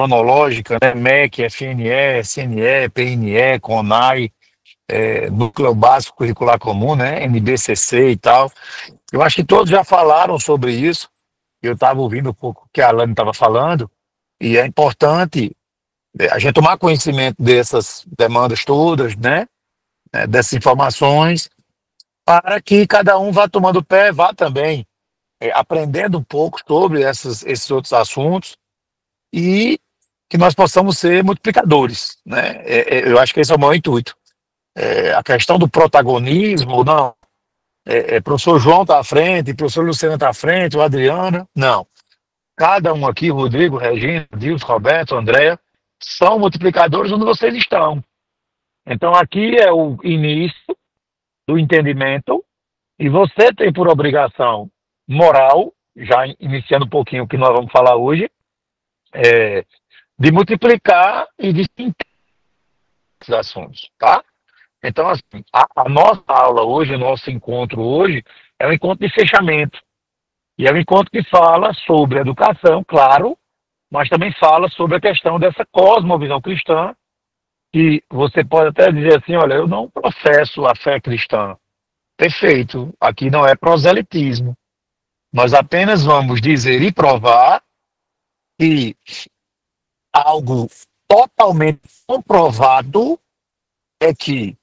cronológica, né? MEC, FNE, SNE, PNE, CONAI, Núcleo Básico Curricular Comum, né? NBCC e tal. Eu acho que todos já falaram sobre isso. Eu estava ouvindo um pouco o que a Alane estava falando, e é importante a gente tomar conhecimento dessas demandas todas, né? Dessas informações, para que cada um vá tomando pé, vá também aprendendo um pouco sobre esses outros assuntos e que nós possamos ser multiplicadores, né? Eu acho que esse é o maior intuito. A questão do protagonismo, não. Professor João está à frente, professor Luciano está à frente, o Adriana, não. Cada um aqui, Rodrigo, Regina, Dilson, Roberto, Andréa, são multiplicadores onde vocês estão. Então aqui é o início do entendimento e você tem por obrigação moral, já iniciando um pouquinho o que nós vamos falar hoje, de multiplicar e de entender esses assuntos, tá? Então, assim, a nossa aula hoje, o nosso encontro hoje, é um encontro de fechamento. E é um encontro que fala sobre educação, claro, mas também fala sobre a questão dessa cosmovisão cristã, que você pode até dizer assim, olha, eu não professo a fé cristã. Perfeito, aqui não é proselitismo. Nós apenas vamos dizer e provar que algo totalmente comprovado é que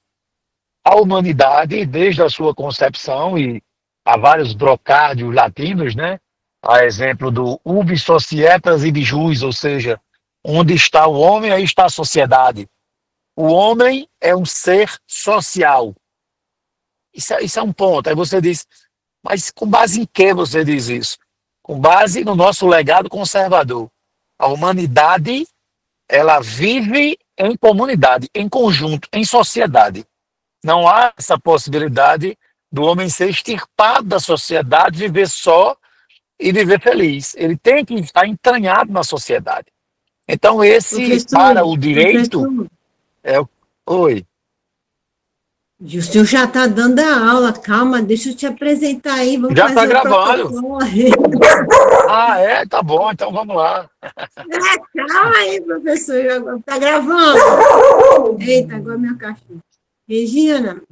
a humanidade, desde a sua concepção, e há vários brocádios latinos, né? A exemplo do ubi societas ibi jus, ou seja, onde está o homem, aí está a sociedade. O homem é um ser social. Isso é um ponto. Aí você diz, mas com base em que você diz isso? Com base no nosso legado conservador. A humanidade, ela vive em comunidade, em conjunto, em sociedade. Não há essa possibilidade do homem ser extirpado da sociedade, viver só e viver feliz. Ele tem que estar entranhado na sociedade. Então, para o direito, professor, Oi. o senhor já está dando a aula, calma, deixa eu te apresentar aí, vamos Já está fazer o gravando. protocolo. Tá bom, então vamos lá. Calma aí, professor, está gravando. Eita, agora minha cachorra. Regina,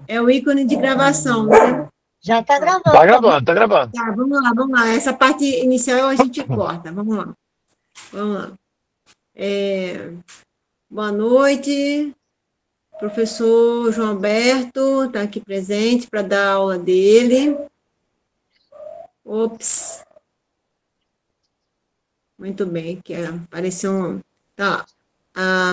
é o ícone de gravação, né? Já está gravando. Está gravando. Tá, vamos lá. Essa parte inicial a gente corta. Vamos lá. Boa noite. Professor João Alberto está aqui presente para dar a aula dele. Ops. Muito bem, que apareceu um... Tá.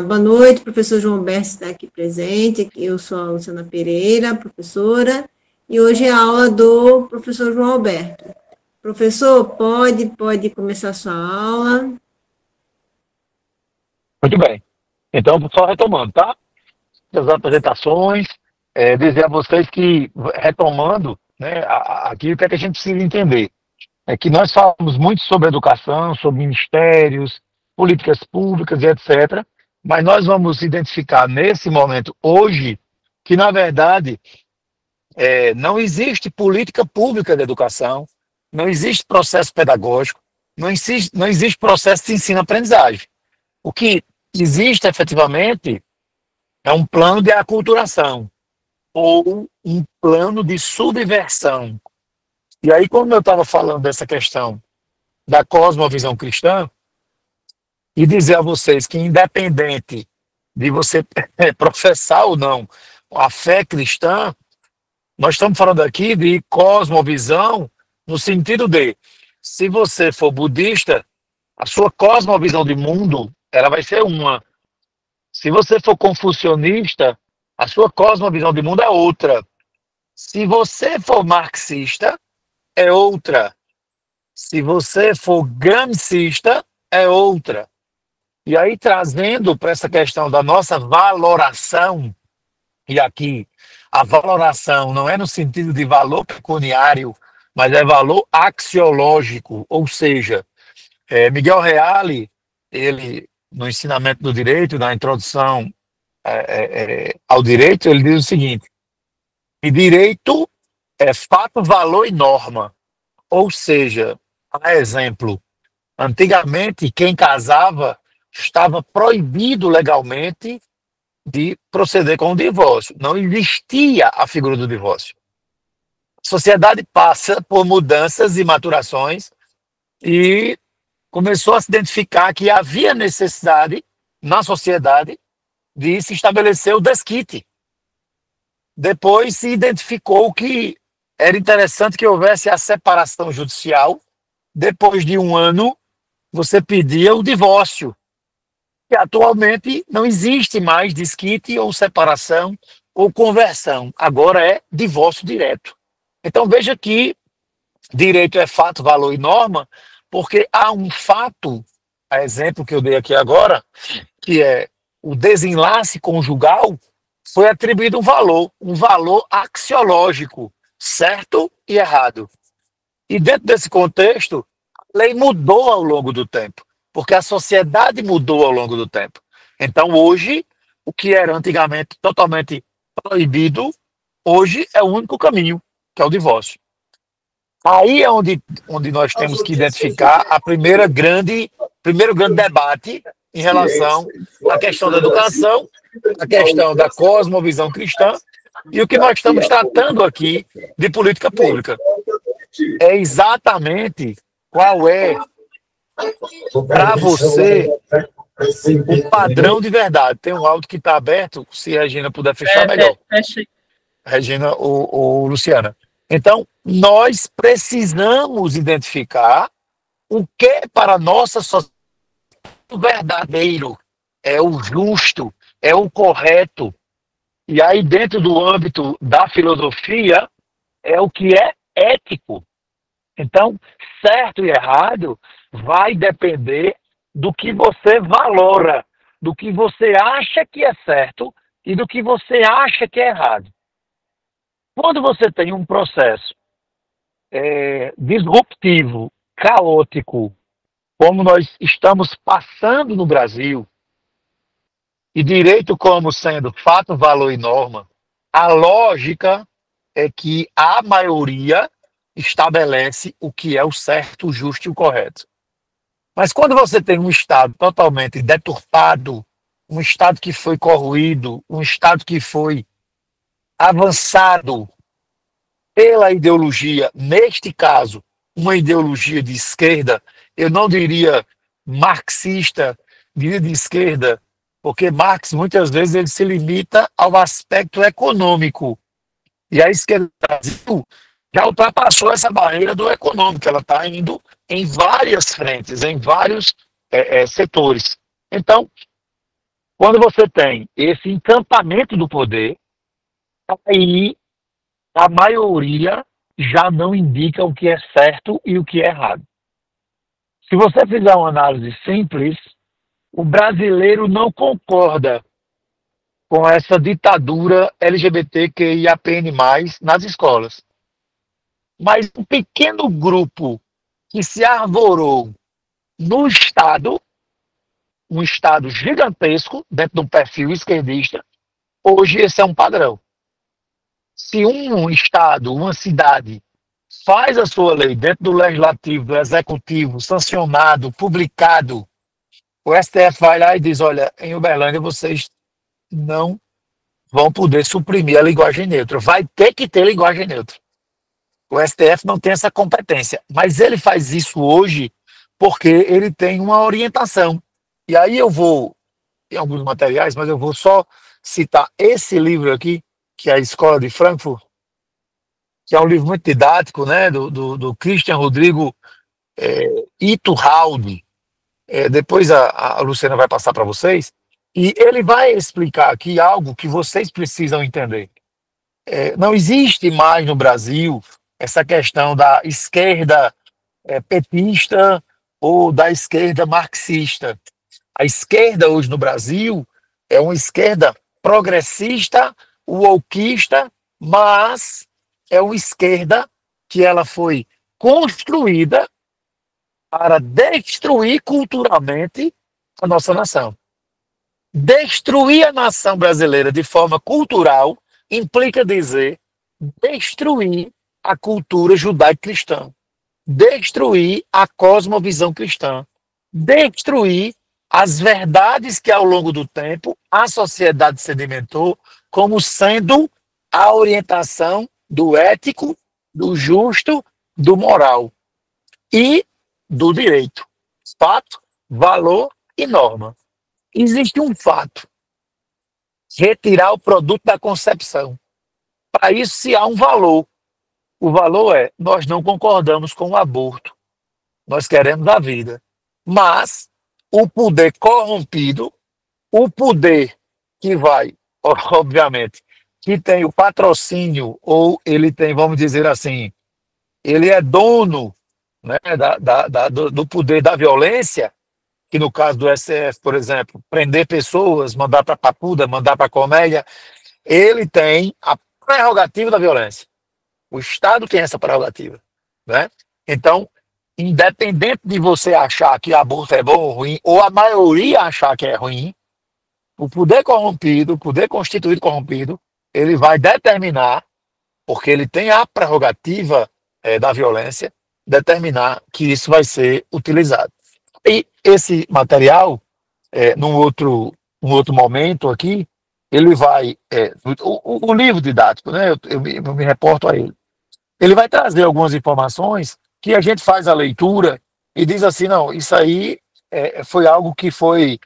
Boa noite, professor João Alberto está aqui presente. Eu sou a Luciana Pereira, professora, e hoje é a aula do professor João Alberto. Professor, pode começar a sua aula. Muito bem. Então, só retomando, tá? As apresentações, dizer a vocês que, retomando, né, aqui o que é que a gente precisa entender? É que nós falamos muito sobre educação, sobre ministérios, políticas públicas e etc. Mas nós vamos identificar nesse momento, hoje, que, na verdade, não existe política pública de educação, não existe processo pedagógico, não existe processo de ensino-aprendizagem. O que existe, efetivamente, é um plano de aculturação ou um plano de subversão. E aí, como eu estava falando dessa questão da cosmovisão cristã, e dizer a vocês que, independente de você professar ou não a fé cristã, nós estamos falando aqui de cosmovisão no sentido de, se você for budista, a sua cosmovisão de mundo, ela vai ser uma. Se você for confucionista, a sua cosmovisão de mundo é outra. Se você for marxista, é outra. Se você for gramscista, é outra. E aí, trazendo para essa questão da nossa valoração, e aqui a valoração não é no sentido de valor pecuniário, mas é valor axiológico, ou seja, Miguel Reale, ele, no ensinamento do direito, na introdução ao direito, ele diz o seguinte, que direito é fato, valor e norma, ou seja, a exemplo, Antigamente, quem casava estava proibido legalmente de proceder com o divórcio. Não existia a figura do divórcio. A sociedade passa por mudanças e maturações e começou a se identificar que havia necessidade na sociedade de se estabelecer o desquite. Depois se identificou que era interessante que houvesse a separação judicial. Depois de um ano, você pedia o divórcio. E atualmente não existe mais desquite ou separação ou conversão. Agora é divórcio direto. Então veja que direito é fato, valor e norma, porque há um fato, a exemplo que eu dei aqui agora, que é o desenlace conjugal, foi atribuído um valor axiológico, certo e errado. E dentro desse contexto, a lei mudou ao longo do tempo, porque a sociedade mudou ao longo do tempo. Então, hoje, o que era antigamente totalmente proibido, hoje é o único caminho, que é o divórcio. Aí é onde nós temos que identificar primeiro grande debate em relação à questão da educação, a questão da cosmovisão cristã e o que nós estamos tratando aqui de política pública. É exatamente qual é, para você, o padrão de verdade. Tem um áudio que está aberto, se a Regina puder fechar, melhor. Fecha. Regina ou Luciana. Então, nós precisamos identificar o que para a nossa sociedade é o verdadeiro, é o justo, é o correto. E aí, dentro do âmbito da filosofia, é o que é ético. Então, certo e errado vai depender do que você valora, do que você acha que é certo e do que você acha que é errado. Quando você tem um processo disruptivo, caótico, como nós estamos passando no Brasil, e direito como sendo fato, valor e norma, a lógica é que a maioria estabelece o que é o certo, o justo e o correto. Mas quando você tem um Estado totalmente deturpado, um Estado que foi corroído, um Estado que foi avançado pela ideologia, neste caso, uma ideologia de esquerda, eu não diria marxista, diria de esquerda, porque Marx muitas vezes ele se limita ao aspecto econômico. E a esquerda do Brasil já ultrapassou essa barreira do econômico, ela está indo em várias frentes, em vários setores. Então, quando você tem esse encampamento do poder, aí a maioria já não indica o que é certo e o que é errado. Se você fizer uma análise simples, o brasileiro não concorda com essa ditadura LGBTQIAPN+, nas escolas. Mas um pequeno grupo que se arvorou no Estado, um Estado gigantesco, dentro de um perfil esquerdista, hoje esse é um padrão. Se um Estado, uma cidade, faz a sua lei dentro do legislativo, do executivo, sancionado, publicado, o STF vai lá e diz, olha, em Uberlândia vocês não vão poder suprimir a linguagem neutra. Vai ter que ter linguagem neutra. O STF não tem essa competência, mas ele faz isso hoje porque ele tem uma orientação. E aí eu vou, em alguns materiais, mas eu vou só citar esse livro aqui, que é a Escola de Frankfurt, que é um livro muito didático, né, do Christian Rodrigo Iturralde. Depois a Luciana vai passar para vocês, e ele vai explicar aqui algo que vocês precisam entender. Não existe mais no Brasil essa questão da esquerda petista ou da esquerda marxista. A esquerda hoje no Brasil é uma esquerda progressista, wokista, mas é uma esquerda que ela foi construída para destruir culturalmente a nossa nação. Destruir a nação brasileira de forma cultural implica dizer destruir a cultura judaico-cristã, destruir a cosmovisão cristã, destruir as verdades que ao longo do tempo a sociedade sedimentou como sendo a orientação do ético, do justo, do moral e do direito. Fato, valor e norma. Existe um fato: retirar o produto da concepção. Para isso, se há um valor. O valor é: nós não concordamos com o aborto, nós queremos a vida. Mas o poder corrompido, o poder que vai, obviamente, que tem o patrocínio, ou ele tem, vamos dizer assim, ele é dono, né, do poder da violência, que no caso do STF, por exemplo, prender pessoas, mandar para Papuda, mandar para Colmeia, ele tem a prerrogativa da violência. O Estado tem essa prerrogativa, né? Então, independente de você achar que aborto é bom ou ruim, ou a maioria achar que é ruim, o poder corrompido, o poder constituído corrompido, ele vai determinar, porque ele tem a prerrogativa da violência, determinar que isso vai ser utilizado. E esse material, num outro momento aqui, ele vai, o livro didático, né, eu me reporto a ele. Ele vai trazer algumas informações que a gente faz a leitura e diz assim: não, isso aí foi algo que foi,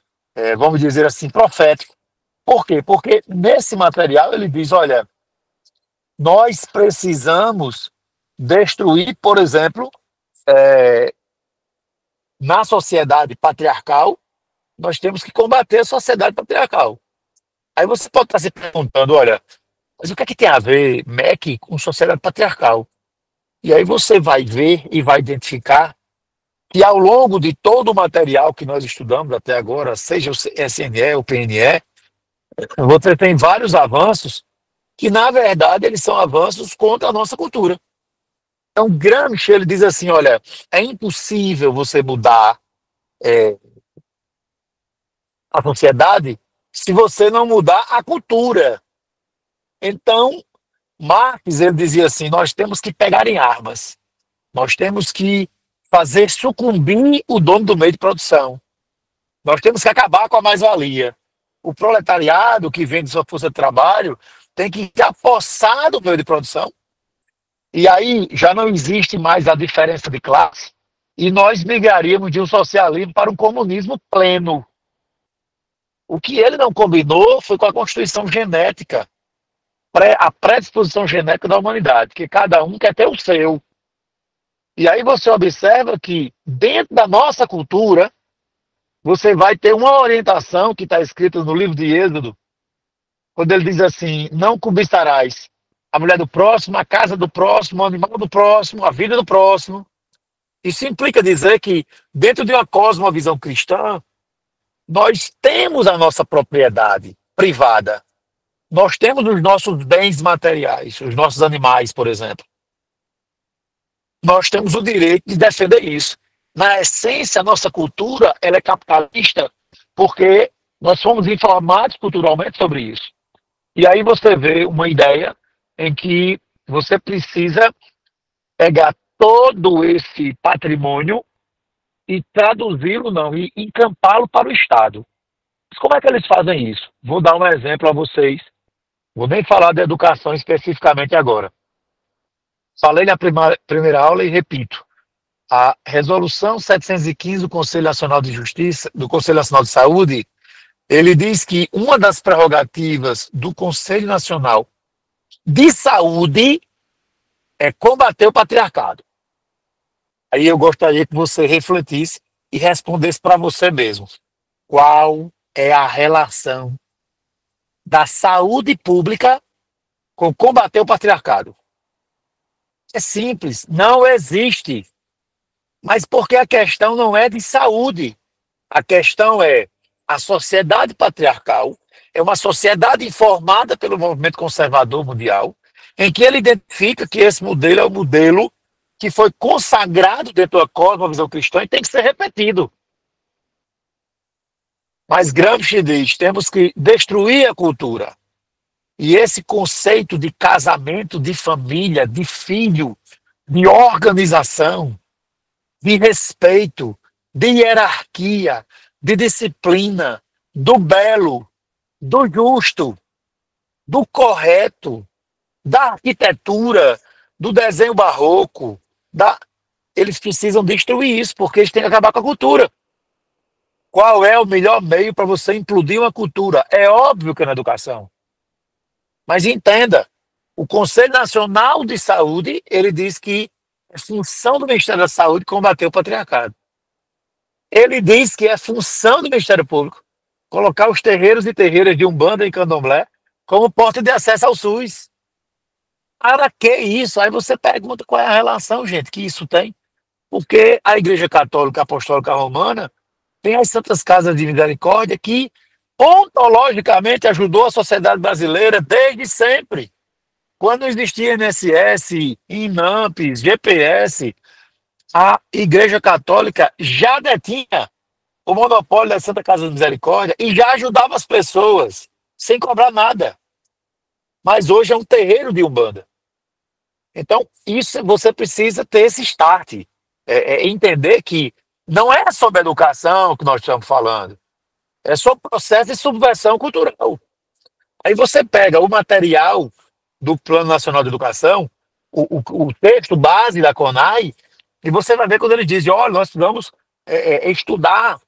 vamos dizer assim, profético. Por quê? Porque nesse material ele diz: olha, nós precisamos destruir, por exemplo, na sociedade patriarcal, nós temos que combater a sociedade patriarcal. Aí você pode estar se perguntando: olha, mas o que é que tem a ver MEC com sociedade patriarcal? E aí você vai ver e vai identificar que ao longo de todo o material que nós estudamos até agora, seja o SNE, o PNE, você tem vários avanços que, na verdade, eles são avanços contra a nossa cultura. Então, Gramsci, ele diz assim: olha, é impossível você mudar a sociedade se você não mudar a cultura. Então, Marx, ele dizia assim: nós temos que pegar em armas, nós temos que fazer sucumbir o dono do meio de produção, nós temos que acabar com a mais-valia. O proletariado que vende sua força de trabalho tem que se apossar do meio de produção, e aí já não existe mais a diferença de classe, e nós migraríamos de um socialismo para um comunismo pleno. O que ele não combinou foi com a constituição genética, a predisposição genética da humanidade, que cada um quer ter o seu. E aí você observa que, dentro da nossa cultura, você vai ter uma orientação que está escrita no livro de Êxodo, quando ele diz assim: não cobiçarás a mulher do próximo, a casa do próximo, o animal do próximo, a vida do próximo. Isso implica dizer que, dentro de uma cosmovisão cristã, nós temos a nossa propriedade privada. Nós temos os nossos bens materiais, os nossos animais, por exemplo. Nós temos o direito de defender isso. Na essência, a nossa cultura ela é capitalista porque nós fomos informados culturalmente sobre isso. E aí você vê uma ideia em que você precisa pegar todo esse patrimônio e traduzi-lo, não, e encampá-lo para o Estado. Mas como é que eles fazem isso? Vou dar um exemplo a vocês. Vou nem falar de educação especificamente agora. Falei na primeira aula e repito. A resolução 715 do Conselho Nacional de Justiça, do Conselho Nacional de Saúde, ele diz que uma das prerrogativas do Conselho Nacional de Saúde é combater o patriarcado. Aí eu gostaria que você refletisse e respondesse para você mesmo. Qual é a relação da saúde pública com combater o patriarcado? É simples, não existe. Mas porque a questão não é de saúde. A questão é: a sociedade patriarcal é uma sociedade informada pelo movimento conservador mundial, em que ele identifica que esse modelo é o modelo que foi consagrado dentro da cosmovisão cristã e tem que ser repetido. Mas Gramsci diz: temos que destruir a cultura. E esse conceito de casamento, de família, de filho, de organização, de respeito, de hierarquia, de disciplina, do belo, do justo, do correto, da arquitetura, do desenho barroco, eles precisam destruir isso, porque eles têm que acabar com a cultura. Qual é o melhor meio para você implodir uma cultura? É óbvio que é na educação. Mas entenda, o Conselho Nacional de Saúde, ele diz que é função do Ministério da Saúde combater o patriarcado. Ele diz que é função do Ministério Público colocar os terreiros e terreiras de Umbanda e Candomblé como porta de acesso ao SUS. Para que isso? Aí você pergunta qual é a relação, gente, que isso tem. Porque a Igreja Católica Apostólica Romana tem as Santas Casas de Misericórdia que ontologicamente ajudou a sociedade brasileira desde sempre. Quando existia INSS, INAMPs, GPS, a Igreja Católica já detinha o monopólio da Santa Casa de Misericórdia e já ajudava as pessoas sem cobrar nada. Mas hoje é um terreiro de Umbanda. Então, isso você precisa ter esse start. Entender que não é sobre educação que nós estamos falando, é sobre processo de subversão cultural. Aí você pega o material do Plano Nacional de Educação, o texto base da CONAI, e você vai ver quando ele diz, olha, nós vamos estudar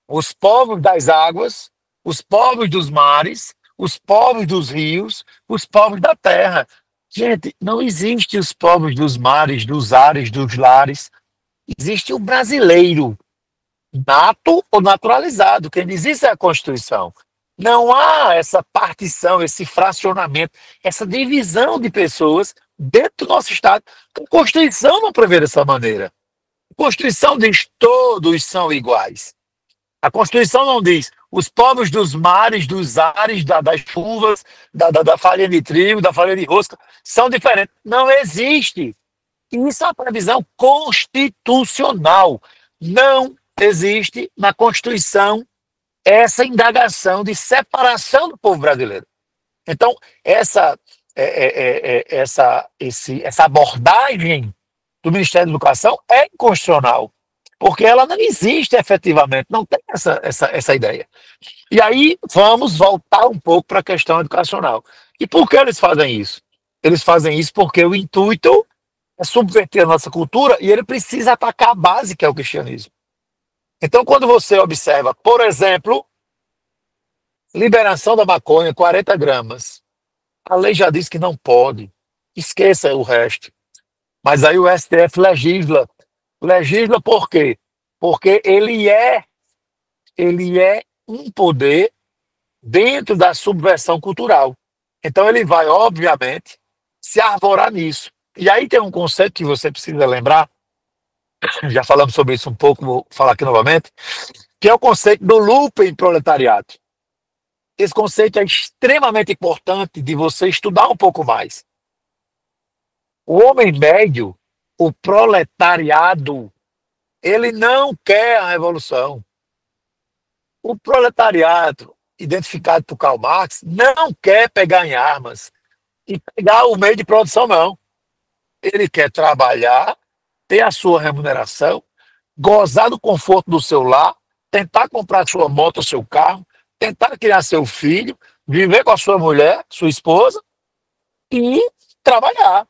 os povos das águas, os povos dos mares, os povos dos rios, os povos da terra. Gente, não existe os povos dos mares, dos ares, dos lares. Existe o brasileiro, nato ou naturalizado. Quem diz isso é a Constituição. Não há essa partição, esse fracionamento, essa divisão de pessoas dentro do nosso Estado. A Constituição não prevê dessa maneira. A Constituição diz todos são iguais. A Constituição não diz os povos dos mares, dos ares, das chuvas, da farinha de trigo, da farinha de rosca, são diferentes. Não existe. Isso é uma previsão constitucional. Não existe na Constituição essa indagação de separação do povo brasileiro. Então, essa abordagem do Ministério da Educação é inconstitucional, porque ela não existe efetivamente, não tem essa ideia. E aí, vamos voltar um pouco para a questão educacional. E por que eles fazem isso? Eles fazem isso porque o intuito é subverter a nossa cultura e ele precisa atacar a base, que é o cristianismo. Então, quando você observa, por exemplo, liberação da maconha, 40 gramas, a lei já diz que não pode, esqueça o resto. Mas aí o STF legisla. Legisla por quê? Porque ele é um poder dentro da subversão cultural. Então ele vai, obviamente, se arvorar nisso. E aí tem um conceito que você precisa lembrar, já falamos sobre isso um pouco, vou falar aqui novamente, que é o conceito do lumpen proletariado. Esse conceito é extremamente importante de você estudar um pouco mais. O homem médio, o proletariado, ele não quer a revolução. O proletariado, identificado por Karl Marx, não quer pegar em armas e pegar o meio de produção, não. Ele quer trabalhar, ter a sua remuneração, gozar do conforto do seu lar, tentar comprar sua moto, seu carro, tentar criar seu filho, viver com a sua mulher, sua esposa e trabalhar.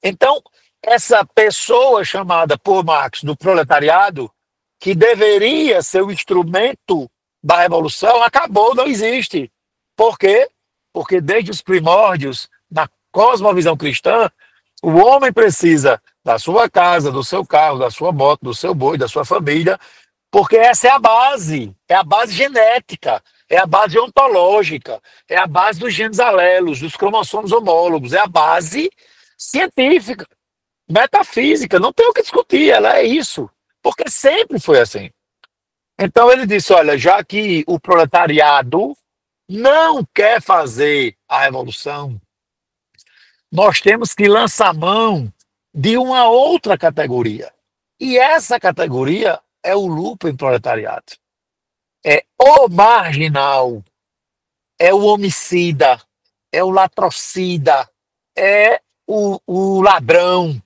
Então, essa pessoa chamada por Marx do proletariado, que deveria ser o instrumento da revolução, acabou, não existe. Por quê? Porque desde os primórdios, na cosmovisão cristã, o homem precisa da sua casa, do seu carro, da sua moto, do seu boi, da sua família, porque essa é a base genética, é a base ontológica, é a base dos genes alelos, dos cromossomos homólogos, é a base científica, metafísica, não tem o que discutir, ela é isso, porque sempre foi assim. Então ele disse, olha, já que o proletariado não quer fazer a revolução, nós temos que lançar mão de uma outra categoria. E essa categoria é o lumpen proletariado. É o marginal, é o homicida, é o latrocida, é o ladrão,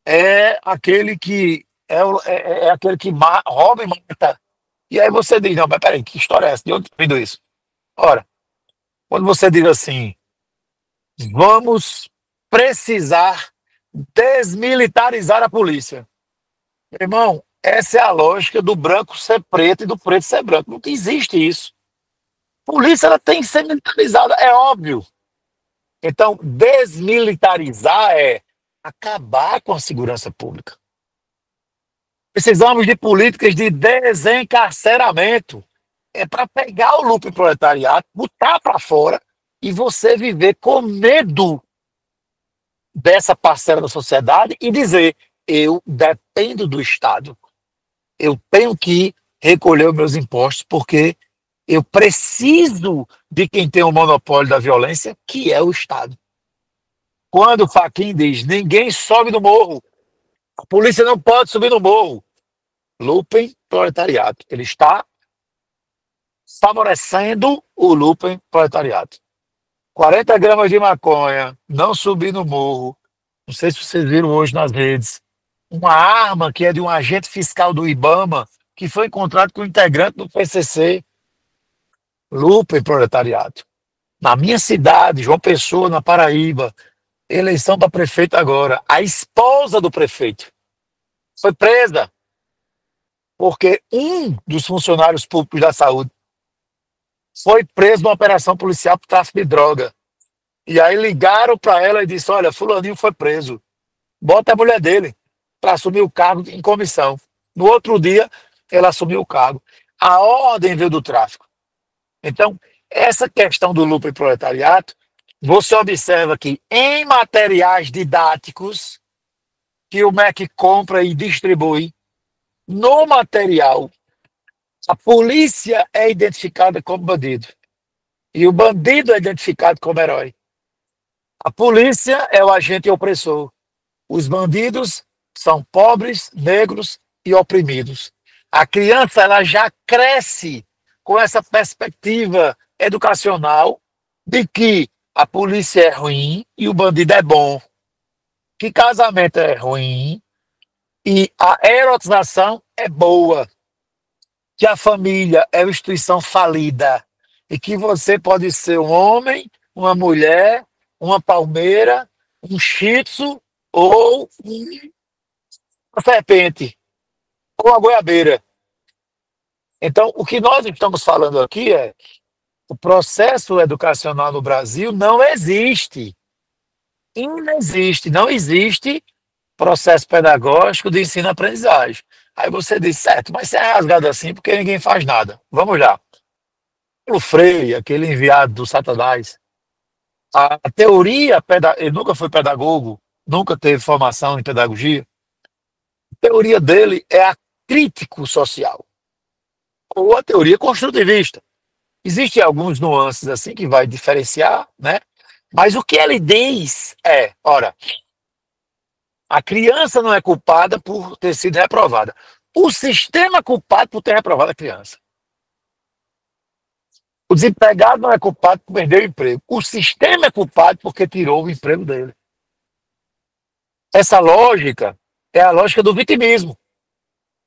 é aquele que é aquele que rouba e mata. E aí você diz, não, mas peraí, que história é essa? De onde tá vindo isso? Ora, quando você diz assim, vamos precisar desmilitarizar a polícia. Meu irmão, essa é a lógica do branco ser preto e do preto ser branco. Não existe isso. Polícia ela tem que ser militarizada, é óbvio. Então, desmilitarizar é acabar com a segurança pública. Precisamos de políticas de desencarceramento. É para pegar o lucro proletariado, botar para fora e você viver com medo dessa parcela da sociedade e dizer: eu dependo do Estado. Eu tenho que recolher os meus impostos porque eu preciso de quem tem o monopólio da violência, que é o Estado. Quando o Fachin diz: ninguém sobe no morro, a polícia não pode subir no morro, Lupen proletariado. Ele está favorecendo o Lupen proletariado. 40 gramas de maconha, não subir no morro. Não sei se vocês viram hoje nas redes. Uma arma que é de um agente fiscal do IBAMA, que foi encontrado com um integrante do PCC. Lupen proletariado. Na minha cidade, João Pessoa, na Paraíba, eleição para prefeito agora. A esposa do prefeito foi presa porque um dos funcionários públicos da saúde foi preso numa operação policial por tráfico de droga. E aí ligaram para ela e disse: olha, fulaninho foi preso. Bota a mulher dele para assumir o cargo em comissão. No outro dia, ela assumiu o cargo. A ordem veio do tráfico. Então, essa questão do lucro e proletariado, você observa que em materiais didáticos que o MEC compra e distribui, no material, a polícia é identificada como bandido. E o bandido é identificado como herói. A polícia é o agente opressor. Os bandidos são pobres, negros e oprimidos. A criança ela já cresce com essa perspectiva educacional de que a polícia é ruim e o bandido é bom, que casamento é ruim e a erotização é boa, que a família é uma instituição falida e que você pode ser um homem, uma mulher, uma palmeira, um shih tzu ou uma serpente ou uma goiabeira. Então, o que nós estamos falando aqui é o processo educacional no Brasil não existe. Inexiste, não existe processo pedagógico de ensino-aprendizagem. Aí você diz, certo, mas você é rasgado assim porque ninguém faz nada. Vamos lá. O Freire, aquele enviado do Satanás, a teoria, ele nunca foi pedagogo, nunca teve formação em pedagogia, a teoria dele é a crítico social, ou a teoria construtivista. Existem alguns nuances assim que vai diferenciar, né? Mas o que ele diz é, ora, a criança não é culpada por ter sido reprovada. O sistema é culpado por ter reprovado a criança. O desempregado não é culpado por perder o emprego. O sistema é culpado porque tirou o emprego dele. Essa lógica é a lógica do vitimismo.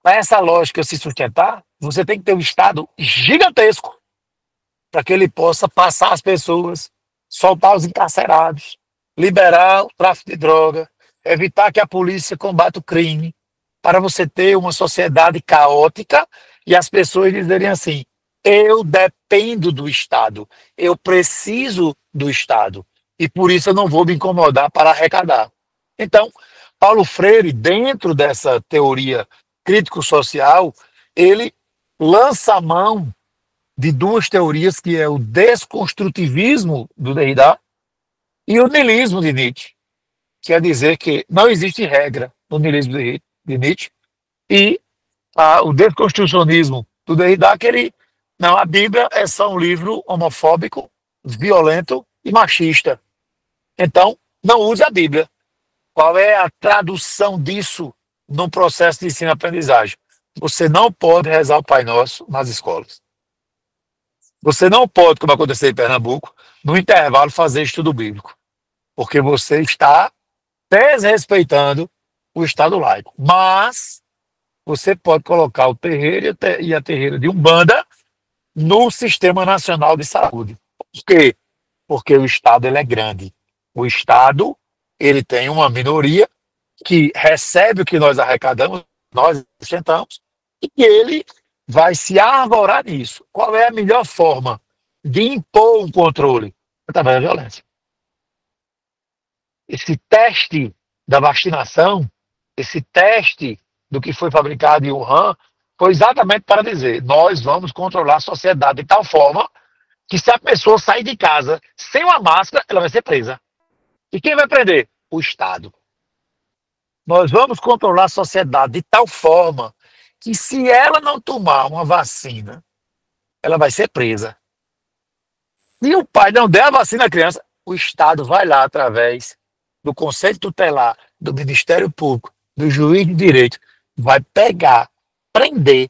Para essa lógica se sustentar, você tem que ter um Estado gigantesco para que ele possa passar as pessoas, soltar os encarcerados, liberar o tráfico de droga, evitar que a polícia combata o crime, para você ter uma sociedade caótica e as pessoas dizerem assim: eu dependo do Estado, eu preciso do Estado, e por isso eu não vou me incomodar para arrecadar. Então, Paulo Freire, dentro dessa teoria crítico-social, ele lança a mão de duas teorias, que é o desconstrutivismo do Derrida e o niilismo de Nietzsche. Quer dizer que não existe regra no niilismo de Nietzsche, e o desconstrucionismo do Derrida, que ele, não, a Bíblia é só um livro homofóbico, violento e machista. Então, não use a Bíblia. Qual é a tradução disso num processo de ensino-aprendizagem? Você não pode rezar o Pai Nosso nas escolas. Você não pode, como aconteceu em Pernambuco, no intervalo fazer estudo bíblico, porque você está desrespeitando o Estado laico. Mas você pode colocar o terreiro e a terreira de Umbanda no Sistema Nacional de Saúde. Por quê? Porque o Estado ele é grande. O Estado ele tem uma minoria que recebe o que nós arrecadamos, nós sustentamos, e que ele vai se arvorar nisso. Qual é a melhor forma de impor um controle? Através da violência. Esse teste da vacinação, esse teste do que foi fabricado em Wuhan, foi exatamente para dizer: nós vamos controlar a sociedade de tal forma que, se a pessoa sair de casa sem uma máscara, ela vai ser presa. E quem vai prender? O Estado. Nós vamos controlar a sociedade de tal forma que, se ela não tomar uma vacina, ela vai ser presa. Se o pai não der a vacina à criança, o Estado vai lá, através do Conselho Tutelar, do Ministério Público, do juiz de direito, vai pegar, prender,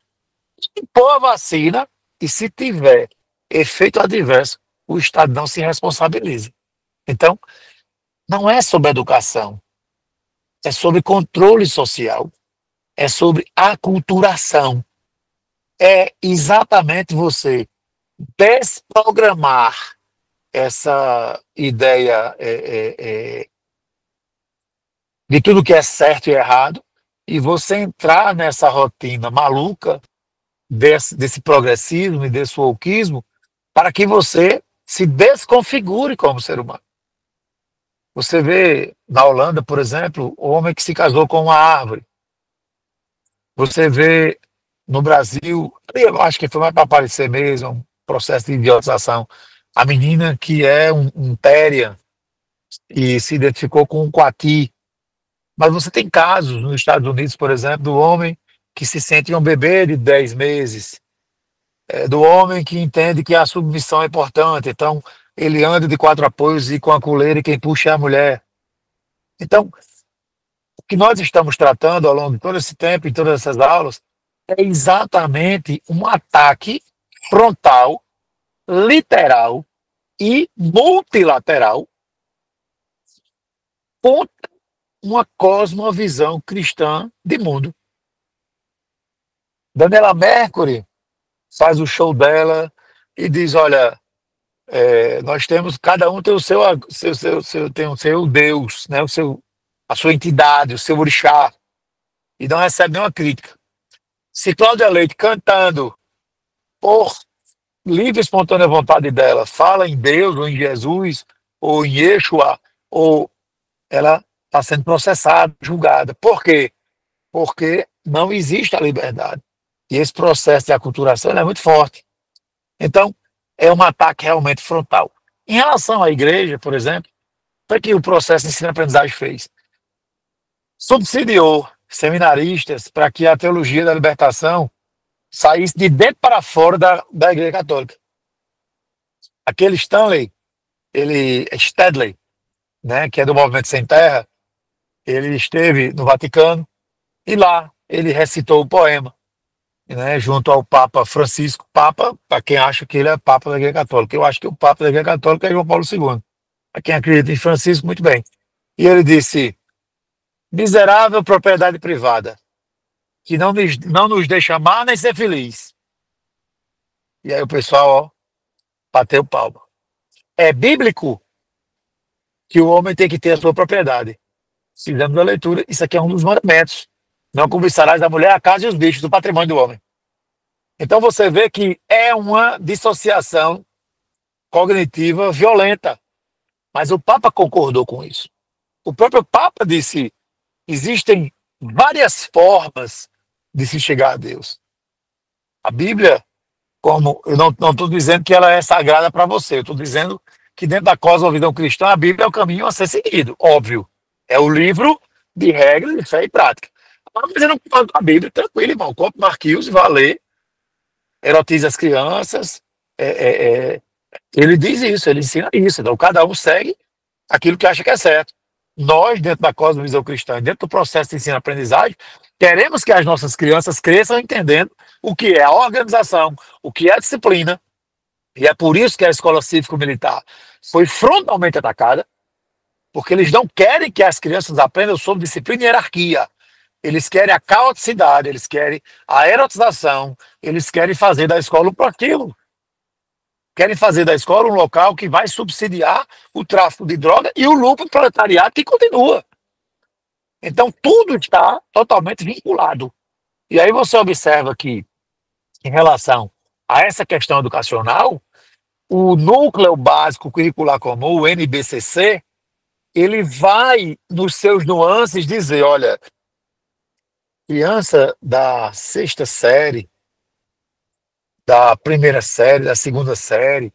impor a vacina, e, se tiver efeito adverso, o Estado não se responsabiliza. Então, não é sobre educação, é sobre controle social, é sobre aculturação. É exatamente você desprogramar essa ideia de tudo que é certo e errado, e você entrar nessa rotina maluca desse progressismo e desse wokeismo, para que você se desconfigure como ser humano. Você vê na Holanda, por exemplo, o homem que se casou com uma árvore. Você vê no Brasil, eu acho que foi mais para aparecer mesmo, um processo de idiotização, a menina que é um Therian e se identificou com um Coati. Mas você tem casos nos Estados Unidos, por exemplo, do homem que se sente um bebê de 10 meses, do homem que entende que a submissão é importante, então ele anda de quatro apoios e com a coleira, e quem puxa é a mulher. Então, o que nós estamos tratando ao longo de todo esse tempo, em todas essas aulas, é exatamente um ataque frontal, literal e multilateral contra uma cosmovisão cristã de mundo. Daniela Mercury faz o show dela e diz: olha, nós temos, cada um tem o tem o seu Deus, né, a sua entidade, o seu orixá, e não recebe nenhuma crítica. Se Cláudia Leite, cantando por livre e espontânea vontade dela, fala em Deus, ou em Jesus, ou em Yeshua, ou ela está sendo processada, julgada. Por quê? Porque não existe a liberdade. E esse processo de aculturação é muito forte. Então, é um ataque realmente frontal. Em relação à igreja, por exemplo, o que o processo de ensino-aprendizagem fez? Subsidiou seminaristas para que a teologia da libertação saísse de dentro para fora da Igreja Católica. Aquele Stedley, né, que é do Movimento Sem Terra, ele esteve no Vaticano e lá ele recitou o poema, né, junto ao Papa Francisco. Papa, para quem acha que ele é Papa da Igreja Católica. Eu acho que o Papa da Igreja Católica é João Paulo II. Para quem acredita em Francisco, muito bem. E ele disse: miserável propriedade privada, que não nos deixa amar nem ser feliz. E aí o pessoal, ó, bateu palma. É bíblico que o homem tem que ter a sua propriedade. Fizemos a leitura, isso aqui é um dos mandamentos. Não cobiçarás da mulher, a casa e os bichos, do patrimônio do homem. Então você vê que é uma dissociação cognitiva violenta. Mas o Papa concordou com isso. O próprio Papa disse: existem várias formas de se chegar a Deus. A Bíblia, como eu não estou dizendo que ela é sagrada para você, eu estou dizendo que dentro da cosmovisão cristã, a Bíblia é o caminho a ser seguido, óbvio. É o livro de regras de fé e prática. Mas eu não falo a Bíblia, tranquilo, irmão. Compre Marquinhos, vá ler, erotize as crianças. Ele diz isso, ele ensina isso. Então, cada um segue aquilo que acha que é certo. Nós, dentro da cosmovisão cristã, dentro do processo de ensino-aprendizagem, queremos que as nossas crianças cresçam entendendo o que é a organização, o que é a disciplina. E é por isso que a escola cívico-militar foi frontalmente atacada, porque eles não querem que as crianças aprendam sobre disciplina e hierarquia. Eles querem a caoticidade, eles querem a erotização, eles querem fazer da escola um prostíbulo, querem fazer da escola um local que vai subsidiar o tráfico de droga e o lucro proletariado que continua. Então, tudo está totalmente vinculado. E aí você observa que, em relação a essa questão educacional, o Núcleo Básico Curricular Comum, o NBCC, ele vai, nos seus nuances, dizer, olha, criança da sexta série, da primeira série, da segunda série,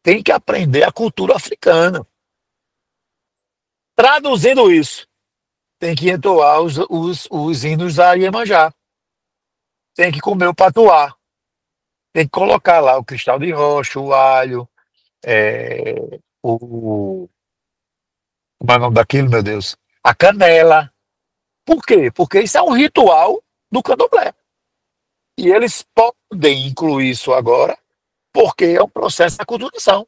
tem que aprender a cultura africana. Traduzindo isso, tem que entoar os hinos da Iemanjá, tem que comer o patuá, tem que colocar lá o cristal de rocha, o alho, é, como é o nome daquilo, meu Deus? A canela. Por quê? Porque isso é um ritual do candomblé. E eles podem incluir isso agora, porque é um processo de aculturação.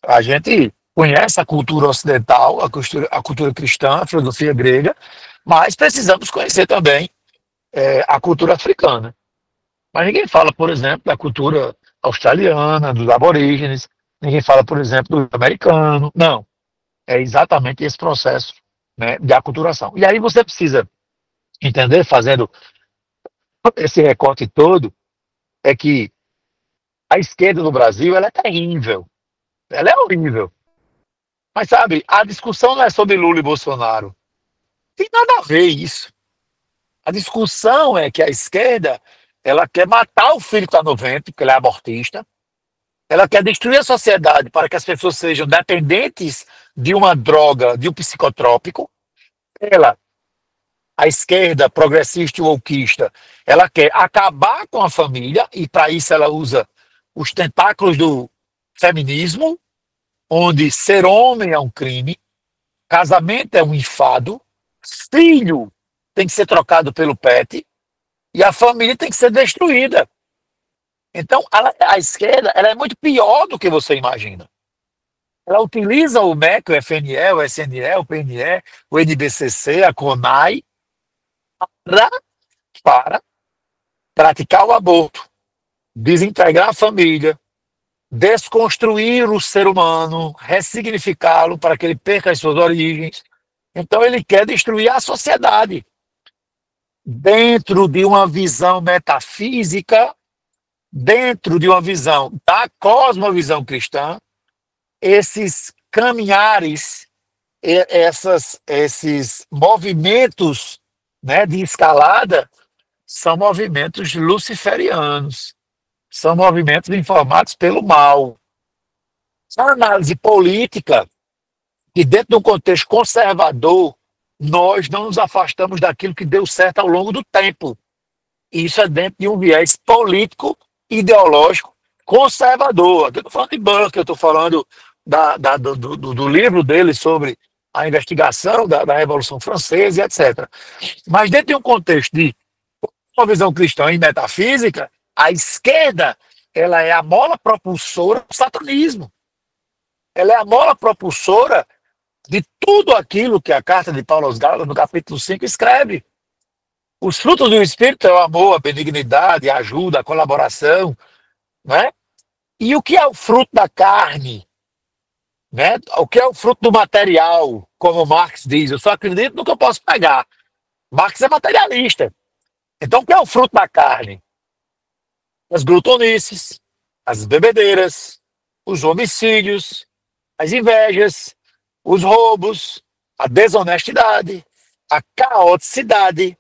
A gente conhece a cultura ocidental, a cultura cristã, a filosofia grega, mas precisamos conhecer também a cultura africana. Mas ninguém fala, por exemplo, da cultura australiana, dos aborígenes, ninguém fala, por exemplo, do americano. Não, é exatamente esse processo, né, de aculturação. E aí você precisa entender, fazendo esse recorte todo, é que a esquerda no Brasil ela é terrível, ela é horrível. Mas sabe, a discussão não é sobre Lula e Bolsonaro. Tem nada a ver isso. A discussão é que a esquerda ela quer matar o filho que está no ventre, porque ele é abortista. Ela quer destruir a sociedade para que as pessoas sejam dependentes de uma droga, de um psicotrópico. Ela, a esquerda progressista e wokista, ela quer acabar com a família e para isso ela usa os tentáculos do feminismo, onde ser homem é um crime, casamento é um enfado, filho tem que ser trocado pelo pet e a família tem que ser destruída. Então, a esquerda ela é muito pior do que você imagina. Ela utiliza o MEC, o FNE, o SNE, o PNE, o NBCC, a CONAI, para praticar o aborto, desintegrar a família, desconstruir o ser humano, ressignificá-lo para que ele perca as suas origens. Então, ele quer destruir a sociedade. Dentro de uma visão metafísica, dentro de uma visão da cosmovisão cristã, esses caminhares, esses movimentos, né, de escalada, são movimentos luciferianos, são movimentos informados pelo mal. A análise política, que dentro de um contexto conservador, nós não nos afastamos daquilo que deu certo ao longo do tempo. Isso é dentro de um viés político, ideológico, conservador. Eu estou falando de Burke, eu estou falando do livro dele sobre a investigação da Revolução Francesa e etc. Mas dentro de um contexto de uma visão cristã e metafísica, a esquerda ela é a mola propulsora do satanismo. Ela é a mola propulsora de tudo aquilo que a carta de Paulo aos Gálatas, no capítulo 5, escreve. Os frutos do Espírito é o amor, a benignidade, a ajuda, a colaboração, né? E o que é o fruto da carne? Né? O que é o fruto do material? Como Marx diz, eu só acredito no que eu posso pegar. Marx é materialista. Então, o que é o fruto da carne? As glutonices, as bebedeiras, os homicídios, as invejas, os roubos, a desonestidade, a caoticidade.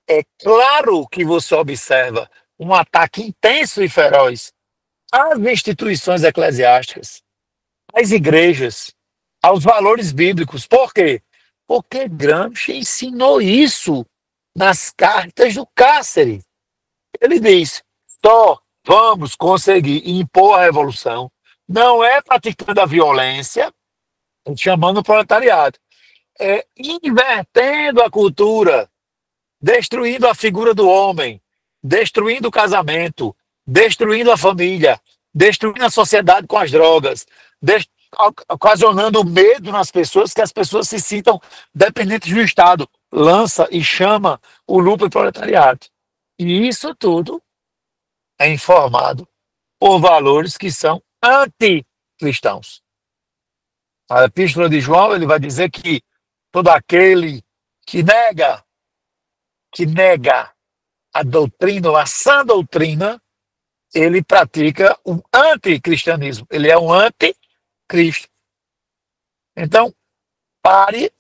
É claro que você observa um ataque intenso e feroz às instituições eclesiásticas, às igrejas, aos valores bíblicos. Por quê? Porque Gramsci ensinou isso nas cartas do cárcere. Ele diz: só vamos conseguir impor a revolução, não é praticando a violência, chamando o proletariado, é invertendo a cultura, destruindo a figura do homem, destruindo o casamento, destruindo a família, destruindo a sociedade com as drogas, ocasionando medo nas pessoas, que as pessoas se sintam dependentes do Estado. lança e chama o lucro proletariado. E isso tudo é informado por valores que são anticristãos. A Epístola de João, ele vai dizer que todo aquele que nega a doutrina, a sã doutrina, ele pratica um anticristianismo. Ele é um anticristo. Então, pare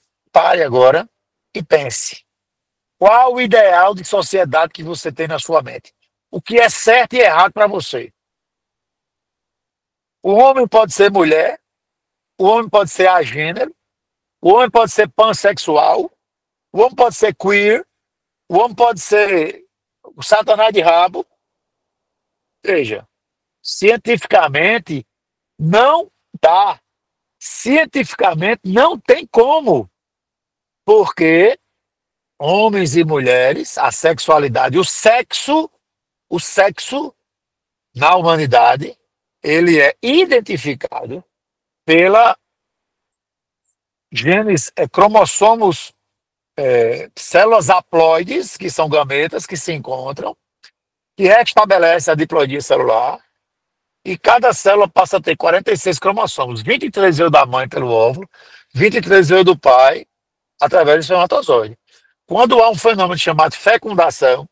agora e pense. Qual o ideal de sociedade que você tem na sua mente? O que é certo e errado para você? O homem pode ser mulher, o homem pode ser agênero, o homem pode ser pansexual, o homem pode ser queer, o homem pode ser o satanás de rabo. Veja, cientificamente não dá. Cientificamente não tem como. Porque homens e mulheres, a sexualidade, o sexo na humanidade, ele é identificado pela genes, cromossomos, células haploides, que são gametas que se encontram, que restabelece a diploidia celular, e cada célula passa a ter 46 cromossomos, 23 veio da mãe pelo óvulo, 23 veio do pai, através do espermatozoide. Quando há um fenômeno chamado fecundação,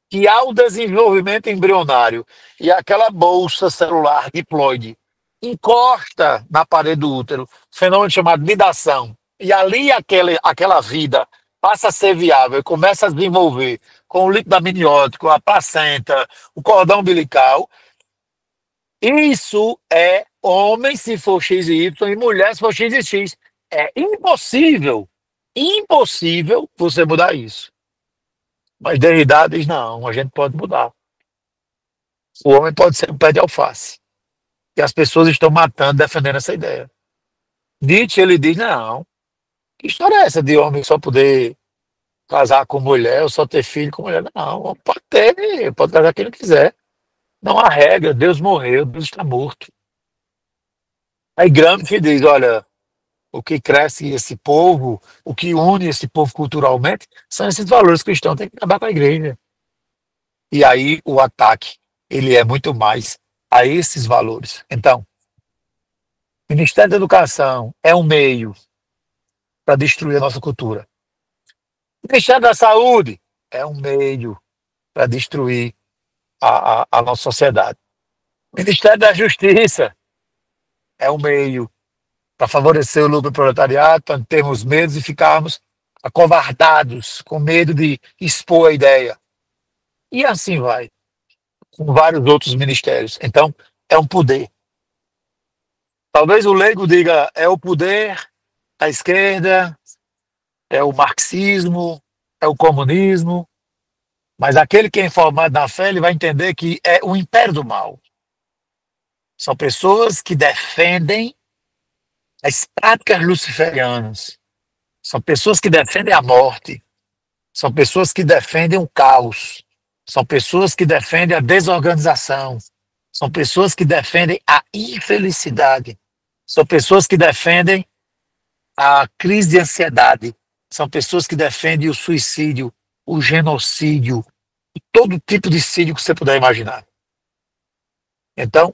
que há o desenvolvimento embrionário e aquela bolsa celular diploide encosta na parede do útero, fenômeno chamado nidação, e ali aquela vida passa a ser viável e começa a desenvolver com o líquido amniótico, a placenta, o cordão umbilical. Isso é homem se for X e Y e mulher se for X e X. É impossível você mudar isso. Mas Derrida diz, não, a gente pode mudar. O homem pode ser um pé de alface. E as pessoas estão matando, defendendo essa ideia. Nietzsche, ele diz, não, que história é essa de homem só poder casar com mulher ou só ter filho com mulher? Não, pode casar quem ele quiser. Não há regra, Deus morreu, Deus está morto. Aí Gramsci diz, olha, o que cresce esse povo, o que une esse povo culturalmente, são esses valores cristãos, tem que acabar com a igreja. E aí o ataque, ele é muito mais a esses valores. Então, o Ministério da Educação é um meio para destruir a nossa cultura. O Ministério da Saúde é um meio para destruir a nossa sociedade. O Ministério da Justiça é um meio para favorecer o lucro proletariado, para termos medo e ficarmos acovardados, com medo de expor a ideia. E assim vai, com vários outros ministérios. Então, é um poder. Talvez o leigo diga, é o poder da esquerda, é o marxismo, é o comunismo, mas aquele que é informado na fé, ele vai entender que é o império do mal. São pessoas que defendem as práticas luciferianas, são pessoas que defendem a morte, são pessoas que defendem o caos, são pessoas que defendem a desorganização, são pessoas que defendem a infelicidade, são pessoas que defendem a crise de ansiedade, são pessoas que defendem o suicídio, o genocídio, e todo tipo de suicídio que você puder imaginar. Então,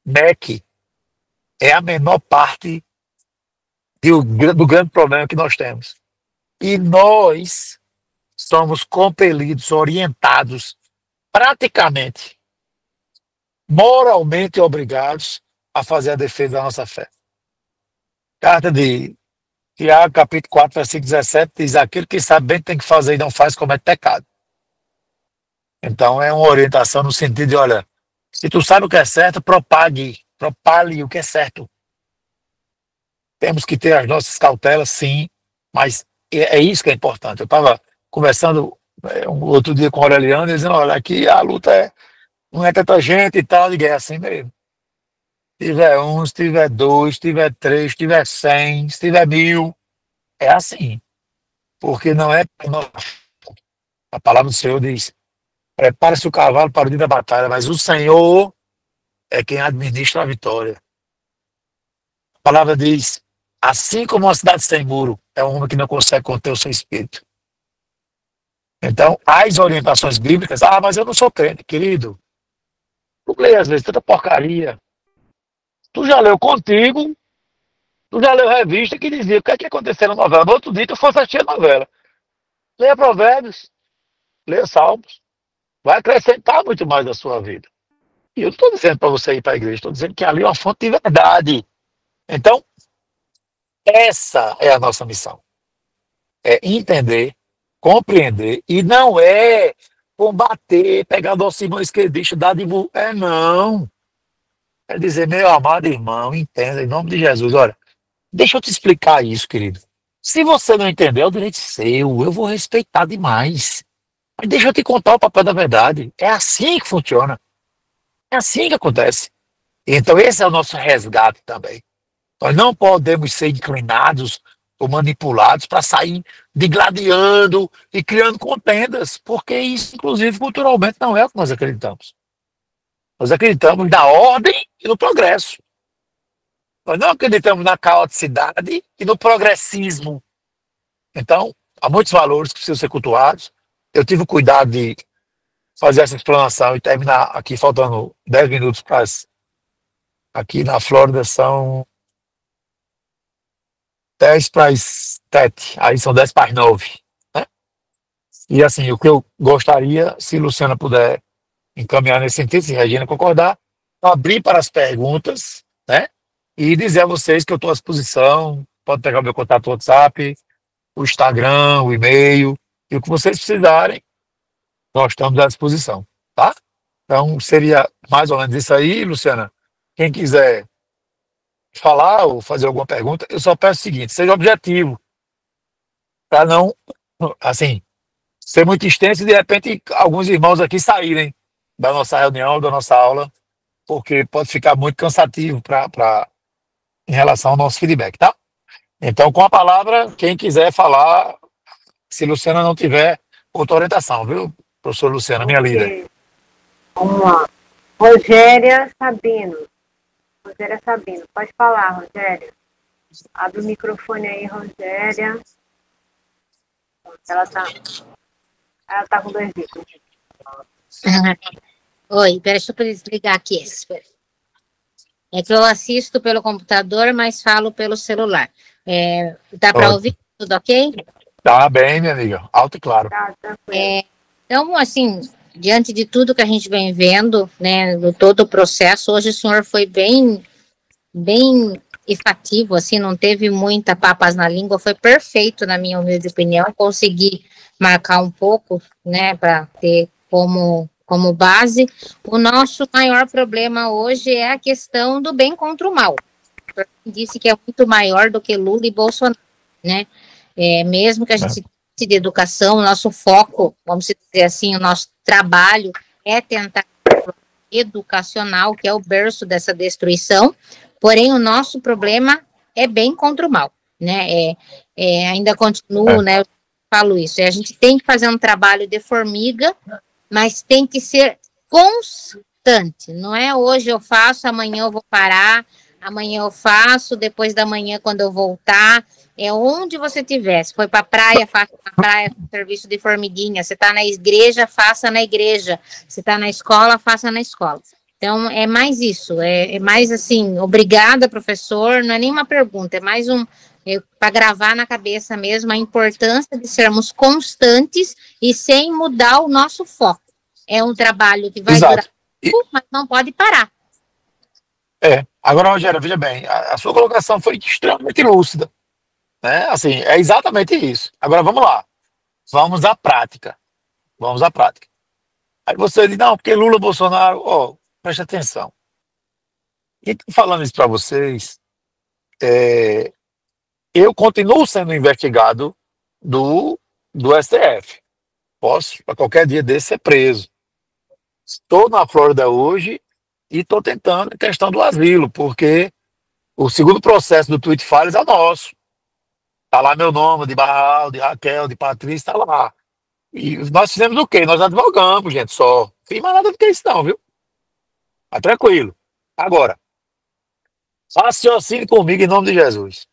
MEC é a menor parte do grande problema que nós temos. E nós somos compelidos, orientados, praticamente, moralmente obrigados a fazer a defesa da nossa fé. Carta de Tiago, capítulo 4, versículo 17, diz, aquele que sabe bem tem que fazer e não faz, comete pecado. Então é uma orientação no sentido de, olha, se tu sabe o que é certo, propale o que é certo. Temos que ter as nossas cautelas, sim, mas é isso que é importante. Eu estava conversando um outro dia com o Aureliano, dizendo, olha, aqui a luta não é tanta gente e tal, e é assim mesmo. Se tiver um, se tiver dois, se tiver três, se tiver 100, se tiver 1000, é assim. Porque não é... A palavra do Senhor diz, prepare-se o cavalo para o dia da batalha, mas o Senhor é quem administra a vitória. A palavra diz, Assim como uma cidade sem muro é um homem que não consegue conter o seu espírito. Então, as orientações bíblicas, mas eu não sou crente, querido. Tu lê às vezes tanta porcaria. Tu já leu contigo, tu já leu revista que dizia o que é que aconteceu na novela. No outro dia tu fosse assistir a novela. Leia Provérbios, leia Salmos. Vai acrescentar muito mais na sua vida. E eu não estou dizendo para você ir para a igreja, estou dizendo que ali é uma fonte de verdade. Então, essa é a nossa missão. É entender, compreender, e não é combater, pegar o Simão esquerdista, dar de... não. É dizer, meu amado irmão, entenda, em nome de Jesus, olha, deixa eu te explicar isso, querido. Se você não entender, é o direito seu, eu vou respeitar demais. Mas deixa eu te contar o papel da verdade. É assim que funciona. É assim que acontece. Então esse é o nosso resgate também. Nós não podemos ser inclinados ou manipulados para sair digladiando e criando contendas, porque isso, inclusive, culturalmente não é o que nós acreditamos. Nós acreditamos na ordem e no progresso. Nós não acreditamos na caoticidade e no progressismo. Então, há muitos valores que precisam ser cultuados. Eu tive o cuidado de fazer essa explanação e terminar aqui, faltando 10 minutos para aqui na Flórida são 10 para as 7, aí são 10 para as 9. Né? E assim, o que eu gostaria, se Luciana puder encaminhar nesse sentido, se Regina concordar, abrir para as perguntas, né? E dizer a vocês que eu estou à disposição, pode pegar o meu contato no WhatsApp, o Instagram, o e-mail, e o que vocês precisarem, nós estamos à disposição, tá? Então, seria mais ou menos isso aí, Luciana. Quem quiser falar ou fazer alguma pergunta, eu só peço o seguinte, seja objetivo, para não, assim, ser muito extenso e de repente alguns irmãos aqui saírem da nossa reunião, da nossa aula, porque pode ficar muito cansativo em relação ao nosso feedback, tá? Então, com a palavra, quem quiser falar, se Luciana não tiver outra orientação, viu, professor Luciana, minha líder. Ok. Vamos lá. Rogéria Sabino. Rogéria Sabino. Pode falar, Rogéria. Abre o microfone aí, Rogéria. Ela tá com 2 bicos. Oi, deixa eu desligar aqui. É que eu assisto pelo computador, mas falo pelo celular. Dá para ouvir? Tudo ok? Tá bem, minha amiga. Alto e claro. Tá, Então, assim, diante de tudo que a gente vem vendo, né, do todo o processo, hoje o senhor foi bem efetivo, assim, não teve muita papas na língua, foi perfeito, na minha humilde opinião, consegui marcar um pouco, né, para ter como base. O nosso maior problema hoje é a questão do bem contra o mal. Disse que é muito maior do que Lula e Bolsonaro, né? Mesmo que a gente de educação, o nosso foco, vamos dizer assim, o nosso trabalho é tentar educacional, que é o berço dessa destruição, porém o nosso problema é bem contra o mal, né? Ainda continuo, né? Eu falo isso, a gente tem que fazer um trabalho de formiga, mas tem que ser constante, não é hoje eu faço, amanhã eu vou parar, amanhã eu faço, depois da manhã quando eu voltar, onde você estiver, se foi para a praia, faça na praia, serviço de formiguinha, se está na igreja, faça na igreja, se está na escola, faça na escola. Então, é mais isso, é mais assim, obrigada, professor, não é nenhuma pergunta, é mais para gravar na cabeça mesmo a importância de sermos constantes e sem mudar o nosso foco. É um trabalho que vai durar tempo, mas não pode parar. Agora, Rogério, veja bem, a sua colocação foi extremamente lúcida, né? Assim, é exatamente isso. Agora, vamos lá, vamos à prática. Aí você diz, não, porque Lula, Bolsonaro, preste atenção. E falando isso para vocês, eu continuo sendo investigado do STF. Posso, a qualquer dia desse, ser preso. Estou na Flórida hoje e estou tentando a questão do asilo, porque o segundo processo do Tweet Files é o nosso. Está lá meu nome, de Barral, de Raquel, de Patrícia, está lá. E nós fizemos o quê? Nós advogamos, gente, só. Não fiz mais nada do que isso não, viu? Tá tranquilo. Agora, raciocine comigo em nome de Jesus.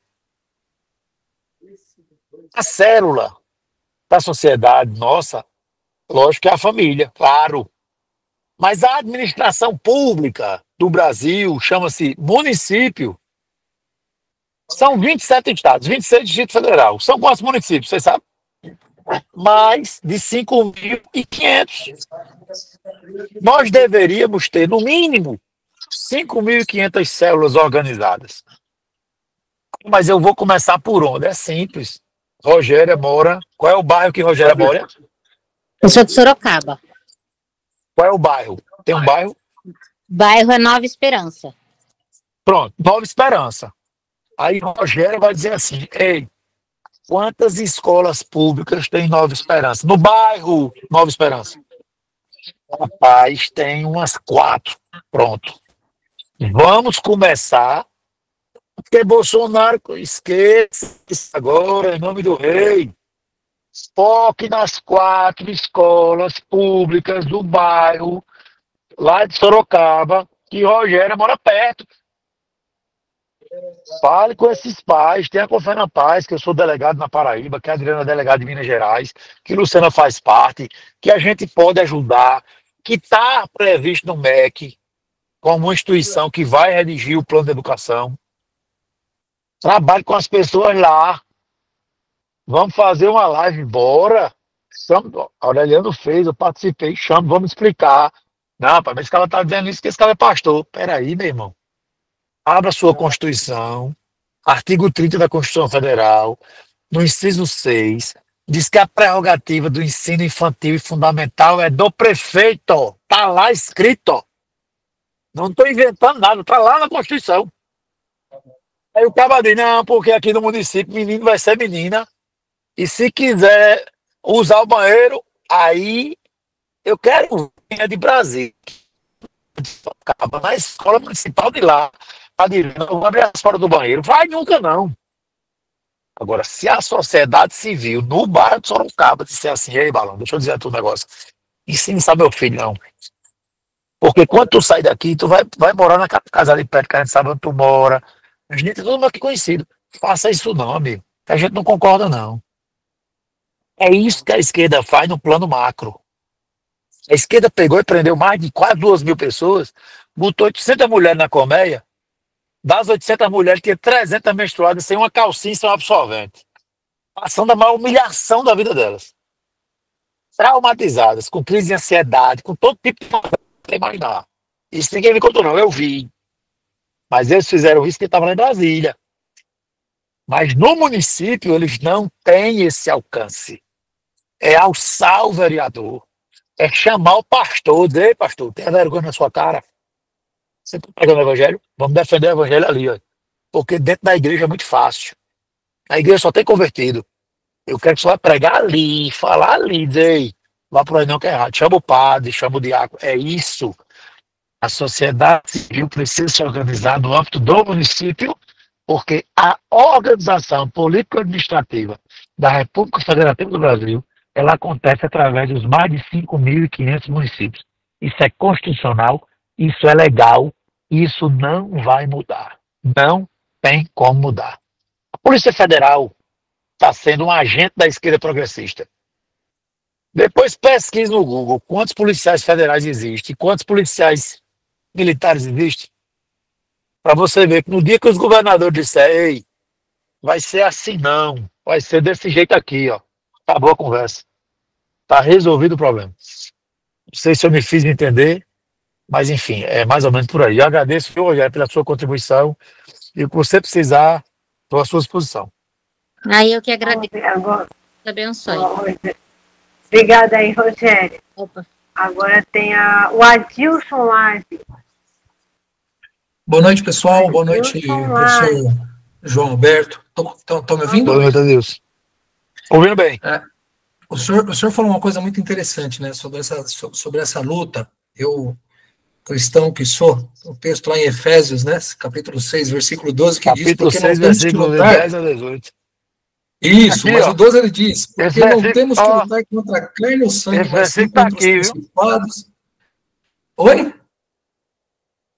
A célula da sociedade nossa, lógico que é a família, claro. Mas a administração pública do Brasil, chama-se município, são 27 estados, 26 Distrito Federal. São quantos municípios, vocês sabem? Mais de 5.500. Nós deveríamos ter, no mínimo, 5.500 células organizadas. Mas eu vou começar por onde? É simples. Rogéria mora... Qual é o bairro que Rogéria mora? Eu sou de Sorocaba. Qual é o bairro? Tem um bairro? Bairro é Nova Esperança. Pronto, Nova Esperança. Aí Rogéria vai dizer assim, ei, quantas escolas públicas tem em Nova Esperança? No bairro Nova Esperança. Rapaz, tem umas 4. Pronto. Vamos começar, porque Bolsonaro esqueça isso agora, em nome do rei. Foque nas 4 escolas públicas do bairro, lá de Sorocaba, que Rogéria mora perto. Fale com esses pais, tenha confiança na paz, que eu sou delegado na Paraíba, que a Adriana é delegada de Minas Gerais, que Luciana faz parte, que a gente pode ajudar, que está previsto no MEC, como uma instituição que vai redigir o plano de educação. Trabalhe com as pessoas lá. Vamos fazer uma live, bora. A Aureliano fez, eu participei, chamo, vamos explicar. Não, para ver se ela está dizendo isso, que esse cara é pastor. Peraí, meu irmão. Abra a sua Constituição, artigo 30 da Constituição Federal, no inciso 6, diz que a prerrogativa do ensino infantil e fundamental é do prefeito. Está lá escrito. Não estou inventando nada, está lá na Constituição. Aí o cara diz, não, porque aqui no município menino vai ser menina, e se quiser usar o banheiro, aí eu quero vir de Brasília. Na escola municipal de lá, não abrir as portas do banheiro. Vai nunca, não. Agora, se a sociedade civil no bairro de Sorocaba disser assim, ei, Balão, deixa eu dizer tu um negócio. Ensina isso a meu filho, não. Porque quando tu sai daqui, tu vai morar na casa ali perto, que a gente sabe onde tu mora. A gente é todo mundo aqui conhecido. Faça isso não, amigo. A gente não concorda, não. É isso que a esquerda faz no plano macro. A esquerda pegou e prendeu mais de quase 2.000 pessoas, botou 800 mulheres na colmeia. Das 800 mulheres, tinha 300 menstruadas sem uma calcinha e sem um absorvente. Passando a maior humilhação da vida delas. Traumatizadas, com crise de ansiedade, com todo tipo de coisa que você imaginar. Isso ninguém me contou, não. Eu vi. Mas eles fizeram isso porque estavam lá em Brasília. Mas no município, eles não têm esse alcance. É alçar o vereador. É chamar o pastor. Dizer, pastor, tenha vergonha na sua cara. Você está pregando o evangelho? Vamos defender o evangelho ali, ó. Porque dentro da igreja é muito fácil. A igreja só tem convertido. Eu quero que você vá pregar ali, falar ali, dizer, vá por aí não que é errado. Chama o padre, chama o diácono. É isso. A sociedade civil precisa se organizar no âmbito do município, porque a organização político-administrativa da República Federativa do Brasil, ela acontece através dos mais de 5.500 municípios. Isso é constitucional, isso é legal, isso não vai mudar. Não tem como mudar. A Polícia Federal está sendo um agente da esquerda progressista. Depois pesquise no Google quantos policiais federais existem, quantos policiais militares existem, para você ver que no dia que os governadores disserem, ei, vai ser assim não, vai ser desse jeito aqui, ó. Acabou a conversa. Está resolvido o problema. Não sei se eu me fiz entender, mas enfim, é mais ou menos por aí. Eu agradeço, Rogério, pela sua contribuição e o que você precisar, estou à sua disposição. Aí eu que agradeço. Agora, Abençoe. obrigada aí, Rogério. Opa. Agora tem o Adilson Live. Boa noite, pessoal. Boa noite, professor João Alberto. Estão me ouvindo? Boa noite, Adilson. Ouvindo bem. O senhor falou uma coisa muito interessante, né, sobre essa luta. Eu, cristão que sou, o texto lá em Efésios, né, capítulo 6, versículo 12, que diz... Capítulo 6, versículo 10 a 18. Isso, aqui, mas ó, o 12 ele diz, porque não temos que ó, lutar contra a carne ou sangue, mas sim tá contra aqui, os principados. Oi?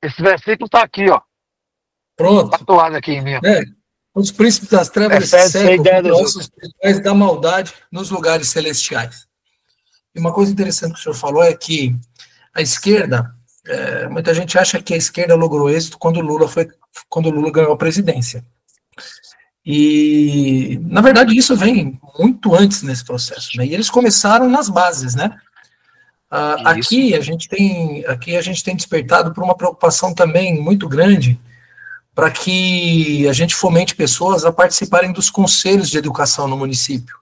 Esse versículo está aqui, ó. Pronto. Tatuado aqui em mim. É. Os príncipes das trevas desse Efésios 6, século, 10, poderosos 18. espirituais da maldade nos lugares celestiais. E uma coisa interessante que o senhor falou é que a esquerda, muita gente acha que a esquerda logrou êxito quando o Lula ganhou a presidência. E, na verdade, isso vem muito antes nesse processo, né? E eles começaram nas bases, né? Aqui a gente tem despertado por uma preocupação também muito grande para que a gente fomente pessoas a participarem dos conselhos de educação no município.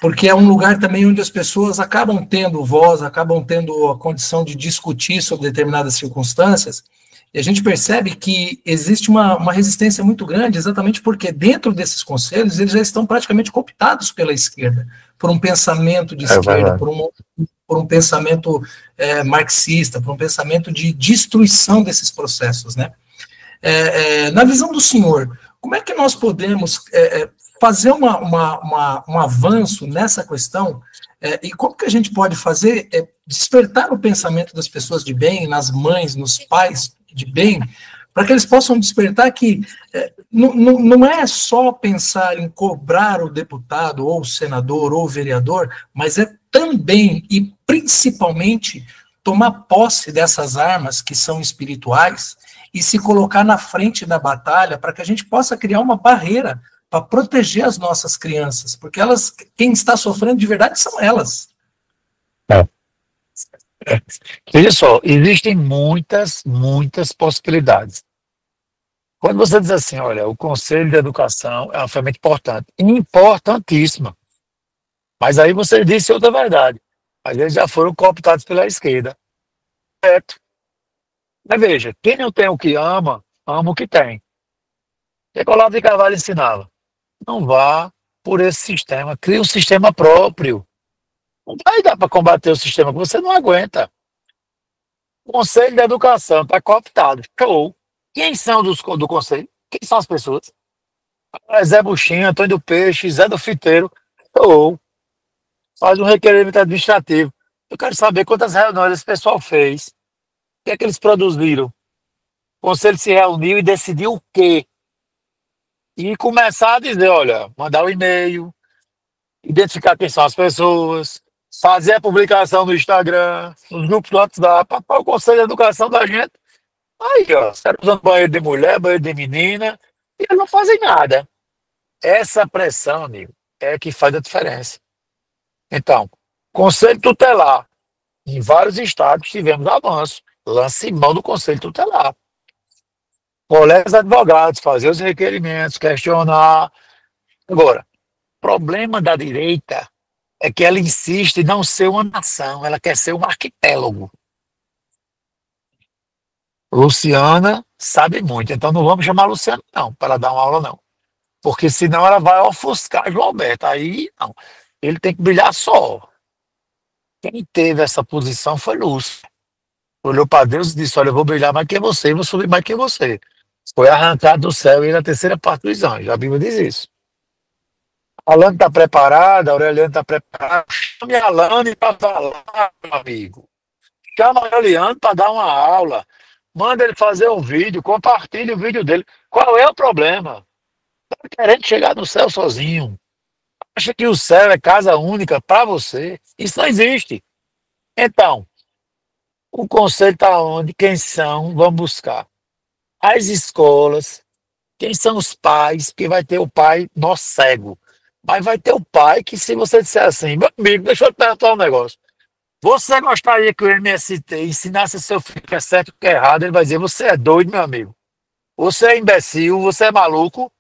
Porque é um lugar também onde as pessoas acabam tendo voz, acabam tendo a condição de discutir sobre determinadas circunstâncias, e a gente percebe que existe uma resistência muito grande, exatamente porque dentro desses conselhos eles já estão praticamente cooptados pela esquerda, por um pensamento de esquerda, por um pensamento marxista, por um pensamento de destruição desses processos, né? Na visão do senhor, como é que nós podemos fazer um avanço nessa questão, e como que a gente pode fazer despertar o pensamento das pessoas de bem, nas mães, nos pais de bem, para que eles possam despertar que não é só pensar em cobrar o deputado, ou o senador, ou o vereador, mas é também e principalmente tomar posse dessas armas que são espirituais e se colocar na frente da batalha para que a gente possa criar uma barreira para proteger as nossas crianças, porque elas, quem está sofrendo de verdade são elas. Veja só, existem muitas possibilidades. Quando você diz assim, olha, o Conselho de Educação é uma ferramenta importante, importantíssima, mas aí você disse outra verdade, mas eles já foram cooptados pela esquerda. Certo. Mas veja, quem não tem o que ama, ama o que tem. O que Olavo de Carvalho ensinava? Não vá por esse sistema, crie um sistema próprio. Não vai dar para combater o sistema que você não aguenta. O Conselho de Educação está cooptado. Show. Quem são do Conselho? Quem são as pessoas? Zé Buchinho, Antônio do Peixe, Zé do Fiteiro. Show. Faz um requerimento administrativo. Eu quero saber quantas reuniões esse pessoal fez. O que é que eles produziram? O Conselho se reuniu e decidiu o quê? E começar a dizer, olha, mandar um e-mail, identificar quem são as pessoas, fazer a publicação no Instagram, nos grupos do WhatsApp, para o Conselho de Educação da gente. Aí, ó, você está usando banheiro de mulher, banheiro de menina, e eles não fazem nada. Essa pressão, amigo, é que faz a diferença. Então, Conselho Tutelar. Em vários estados tivemos avanço. Lance mão do Conselho Tutelar. Colegas advogados, fazer os requerimentos, questionar. Agora, o problema da direita é que ela insiste em não ser uma nação, ela quer ser um arquipélago. Luciana sabe muito, então não vamos chamar a Luciana, não, para ela dar uma aula, não. Porque senão ela vai ofuscar João Alberto. Aí, não. Ele tem que brilhar só. Quem teve essa posição foi Lúcio. Olhou para Deus e disse, olha, eu vou brilhar mais que você, eu vou subir mais que você. Foi arrancado do céu e na terceira parte dos anjos. A Bíblia diz isso. A Alane está preparada, a Aureliane está preparada. Chame a Alane para falar, meu amigo. Chama a Aureliane para dar uma aula. Manda ele fazer um vídeo, compartilhe o vídeo dele. Qual é o problema? Está querendo chegar no céu sozinho. Acha que o céu é casa única para você? Isso não existe. Então, o conselho está onde? Quem são? Vamos buscar. As escolas, quem são os pais? Porque vai ter o pai nó cego. Mas vai ter o pai que, se você disser assim, meu amigo, deixa eu te perguntar um negócio. Você gostaria que o MST ensinasse seu filho que é certo e que é errado? Ele vai dizer, você é doido, meu amigo. Você é imbecil, você é maluco.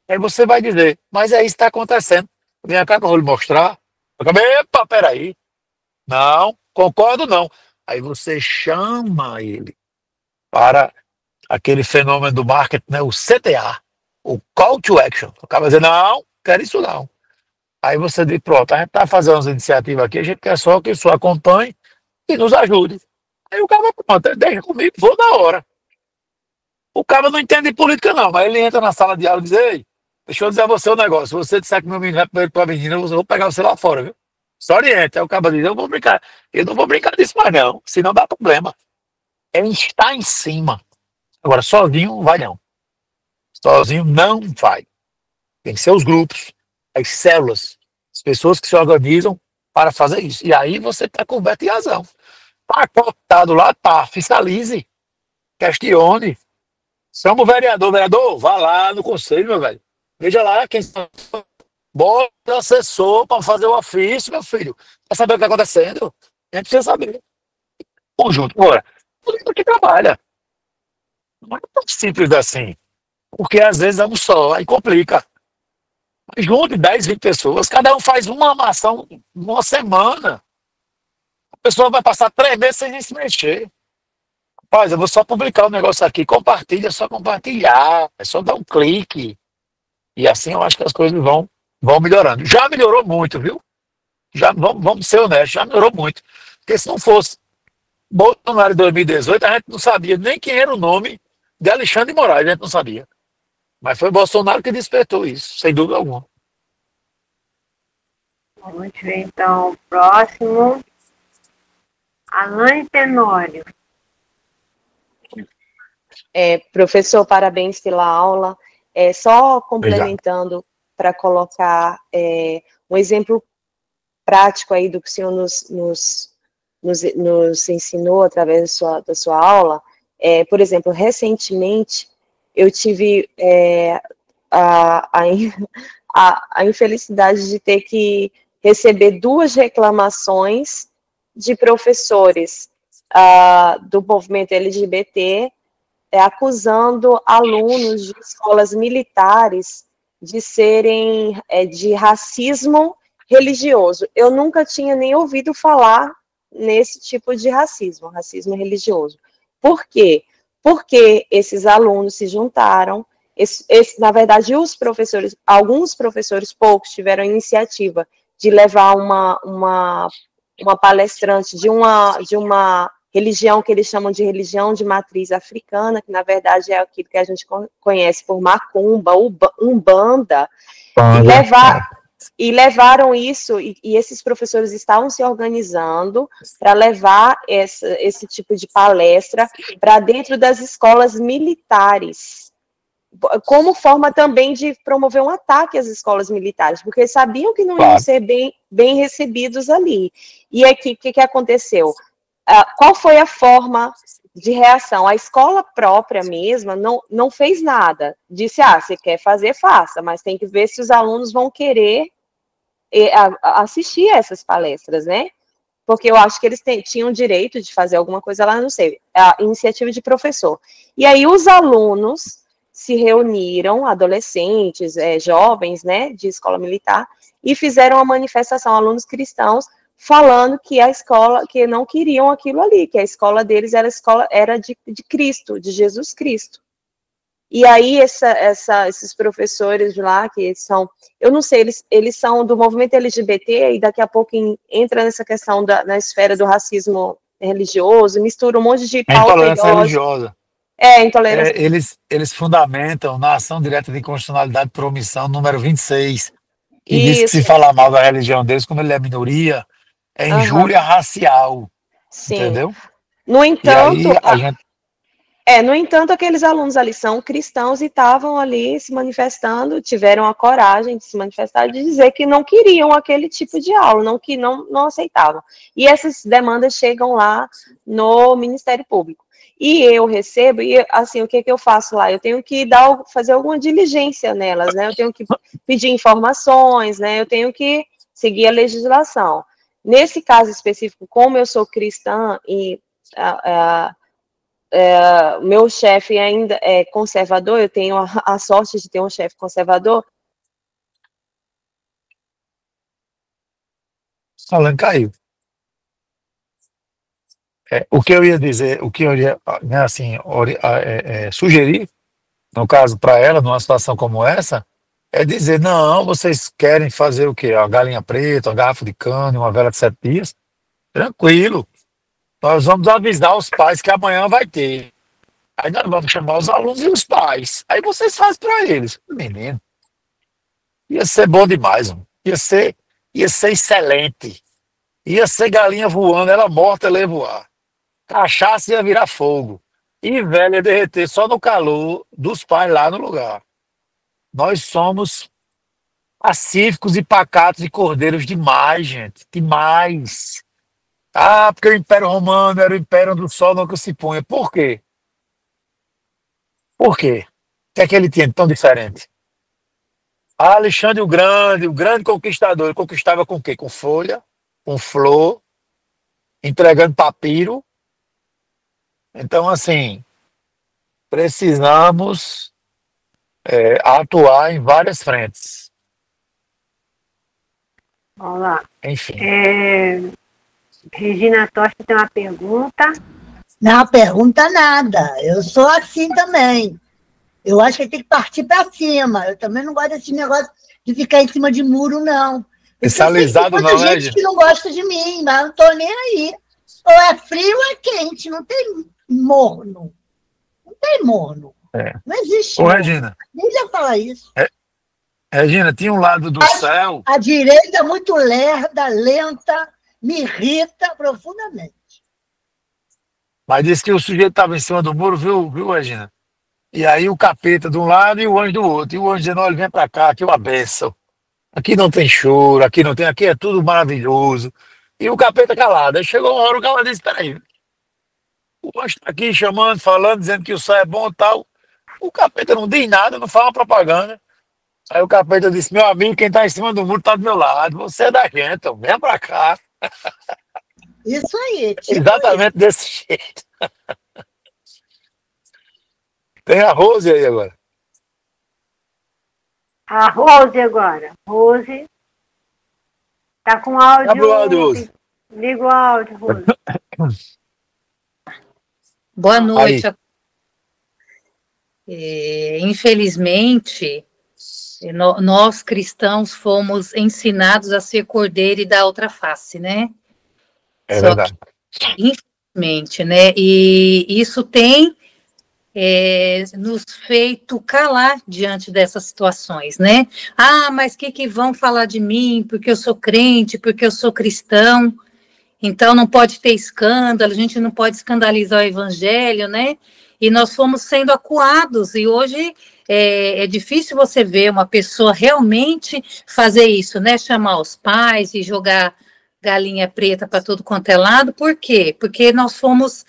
Aí você vai dizer, mas é isso que está acontecendo. Vem cá que eu vou lhe mostrar. Epa, peraí. Não, concordo não. Aí você chama ele para aquele fenômeno do marketing, né, o CTA, o Call to Action. O cara vai dizer, não, quero isso não. Aí você diz, pronto, a gente está fazendo umas iniciativas aqui, a gente quer só que o senhor acompanhe e nos ajude. Aí o cara, pronto, deixa comigo, vou na hora. O cara não entende de política não, mas ele entra na sala de aula e diz, ei, deixa eu dizer a você um negócio, se você disser que meu menino vai para a menina, eu vou pegar você lá fora, viu? Só orienta. Aí o cara diz, eu não vou brincar disso mais não, senão dá problema. É estar em cima. Agora, sozinho não vai não. Sozinho não vai. Tem que ser os grupos, as células, as pessoas que se organizam para fazer isso. E aí você está coberto de razão. Está cooptado lá, tá. Fiscalize, questione. Chama o vereador, vá lá no conselho, meu velho. Veja lá quem bota o assessor para fazer o ofício, meu filho. Para saber o que está acontecendo. A gente precisa saber. Conjunto. Agora, todo mundo que trabalha. Não é tão simples assim. Porque às vezes é um só, aí complica. Junte 10, 20 pessoas, cada um faz uma ação numa semana. A pessoa vai passar 3 meses sem nem se mexer. Rapaz, eu vou só publicar o negócio aqui, compartilha, é só compartilhar, é só dar um clique. E assim eu acho que as coisas vão melhorando. Já melhorou muito, viu? Já, vamos ser honestos, já melhorou muito. Porque se não fosse Bolsonaro em 2018, a gente não sabia nem quem era o nome de Alexandre de Moraes, a gente não sabia. Mas foi Bolsonaro que despertou isso, sem dúvida alguma. Vamos ver então o próximo. Alain Tenório. Professor, parabéns pela aula. Só complementando para colocar um exemplo prático aí do que o senhor nos ensinou através da sua aula. Por exemplo, recentemente eu tive a infelicidade de ter que receber 2 reclamações de professores do movimento LGBT, acusando alunos de escolas militares de serem de racismo religioso. Eu nunca tinha nem ouvido falar nesse tipo de racismo religioso. Por quê? Porque esses alunos se juntaram, na verdade, alguns professores, poucos, tiveram a iniciativa de levar uma palestrante de uma religião que eles chamam de religião de matriz africana, que na verdade é aquilo que a gente conhece por macumba, umbanda, e levaram isso, e esses professores estavam se organizando para levar esse tipo de palestra para dentro das escolas militares, como forma também de promover um ataque às escolas militares, porque sabiam que não iam ser bem recebidos ali. E aqui, o que aconteceu? Qual foi a forma de reação? A escola própria mesma não fez nada. Disse, você quer fazer, faça, mas tem que ver se os alunos vão querer assistir a essas palestras, né? Porque eu acho que eles tinham o direito de fazer alguma coisa lá, não sei, a iniciativa de professor. E aí os alunos se reuniram, adolescentes, jovens, né, de escola militar, e fizeram uma manifestação, alunos cristãos, falando que a escola, que não queriam aquilo ali, que a escola deles era de Cristo, de Jesus Cristo. E aí esses professores de lá, que são, eu não sei, eles são do movimento LGBT, e daqui a pouco entra nessa questão na esfera do racismo religioso, mistura um monte de pauta intolerância religiosa. Intolerância. Eles fundamentam na ação direta de inconstitucionalidade por omissão, número 26, que diz que se falar mal da religião deles, como ele é minoria, é injúria racial. Sim. Entendeu? No entanto, e aí, no entanto, aqueles alunos ali são cristãos e estavam ali se manifestando, tiveram a coragem de se manifestar, de dizer que não queriam aquele tipo de aula, que não aceitavam. E essas demandas chegam lá no Ministério Público. E eu recebo, e assim, o que eu faço lá? Eu tenho que fazer alguma diligência nelas, né? Eu tenho que pedir informações, né? Eu tenho que seguir a legislação. Nesse caso específico, como eu sou cristã e meu chefe ainda é conservador, eu tenho a sorte de ter um chefe conservador. Alan caiu. O que eu ia dizer, o que eu ia, né, assim, sugerir, no caso para ela, numa situação como essa, é dizer, não, vocês querem fazer o quê? Uma galinha preta, uma garrafa de cana, uma vela de 7 dias? Tranquilo. Nós vamos avisar os pais que amanhã vai ter. Aí nós vamos chamar os alunos e os pais. Aí vocês fazem para eles. Menino, ia ser bom demais, mano. Ia ser excelente. Ia ser galinha voando, ela morta, ela ia voar. Cachaça ia virar fogo. E velha ia derreter só no calor dos pais lá no lugar. Nós somos pacíficos e pacatos e cordeiros demais, gente. Demais. Ah, porque o Império Romano era o império onde o sol nunca se punha. Por quê? Por quê? O que é que ele tinha de tão diferente? Ah, Alexandre o grande conquistador, ele conquistava com o quê? Com folha, com flor, entregando papiro. Então, assim, precisamos atuar em várias frentes. Vamos lá. Enfim. Regina Tosta tem uma pergunta. Não, pergunta nada. Eu sou assim também. Eu acho que tem que partir para cima. Eu também não gosto desse negócio de ficar em cima de muro, não. Esse alisado não, né, gente? Que não gosta de mim, mas não estou nem aí. Ou é frio ou é quente, não tem morno. Não tem morno. Não existe. Ô, Regina. Nem ia falar isso. Regina, tinha um lado do céu. A direita é muito lerda, lenta, me irrita profundamente. Mas disse que o sujeito estava em cima do muro, viu, Regina? E aí o capeta de um lado e o anjo do outro. E o anjo dizendo, olha, vem pra cá, aqui é uma bênção. Aqui não tem choro, aqui é tudo maravilhoso. E o capeta calado. Aí chegou uma hora, o cara disse, peraí, o anjo está aqui chamando, falando, dizendo que o céu é bom e tal. O capeta não diz nada, não fala propaganda. Aí o capeta disse, meu amigo, quem está em cima do muro está do meu lado. Você é da gente, então vem pra cá. Isso aí. Exatamente desse jeito. Tem a Rose aí agora. A Rose agora. Rose. Tá com áudio. Abre o áudio, Rose. Liga o áudio, Rose. Boa noite. Infelizmente, nós cristãos fomos ensinados a ser cordeiro e dar outra face, né? É verdade. Infelizmente, né? E isso tem nos feito calar diante dessas situações, né? Ah, mas o que vão falar de mim? Porque eu sou crente, porque eu sou cristão. Então não pode ter escândalo, a gente não pode escandalizar o evangelho, né? E nós fomos sendo acuados, e hoje é difícil você ver uma pessoa realmente fazer isso, né? Chamar os pais e jogar galinha preta para todo quanto é lado. Por quê? Porque nós fomos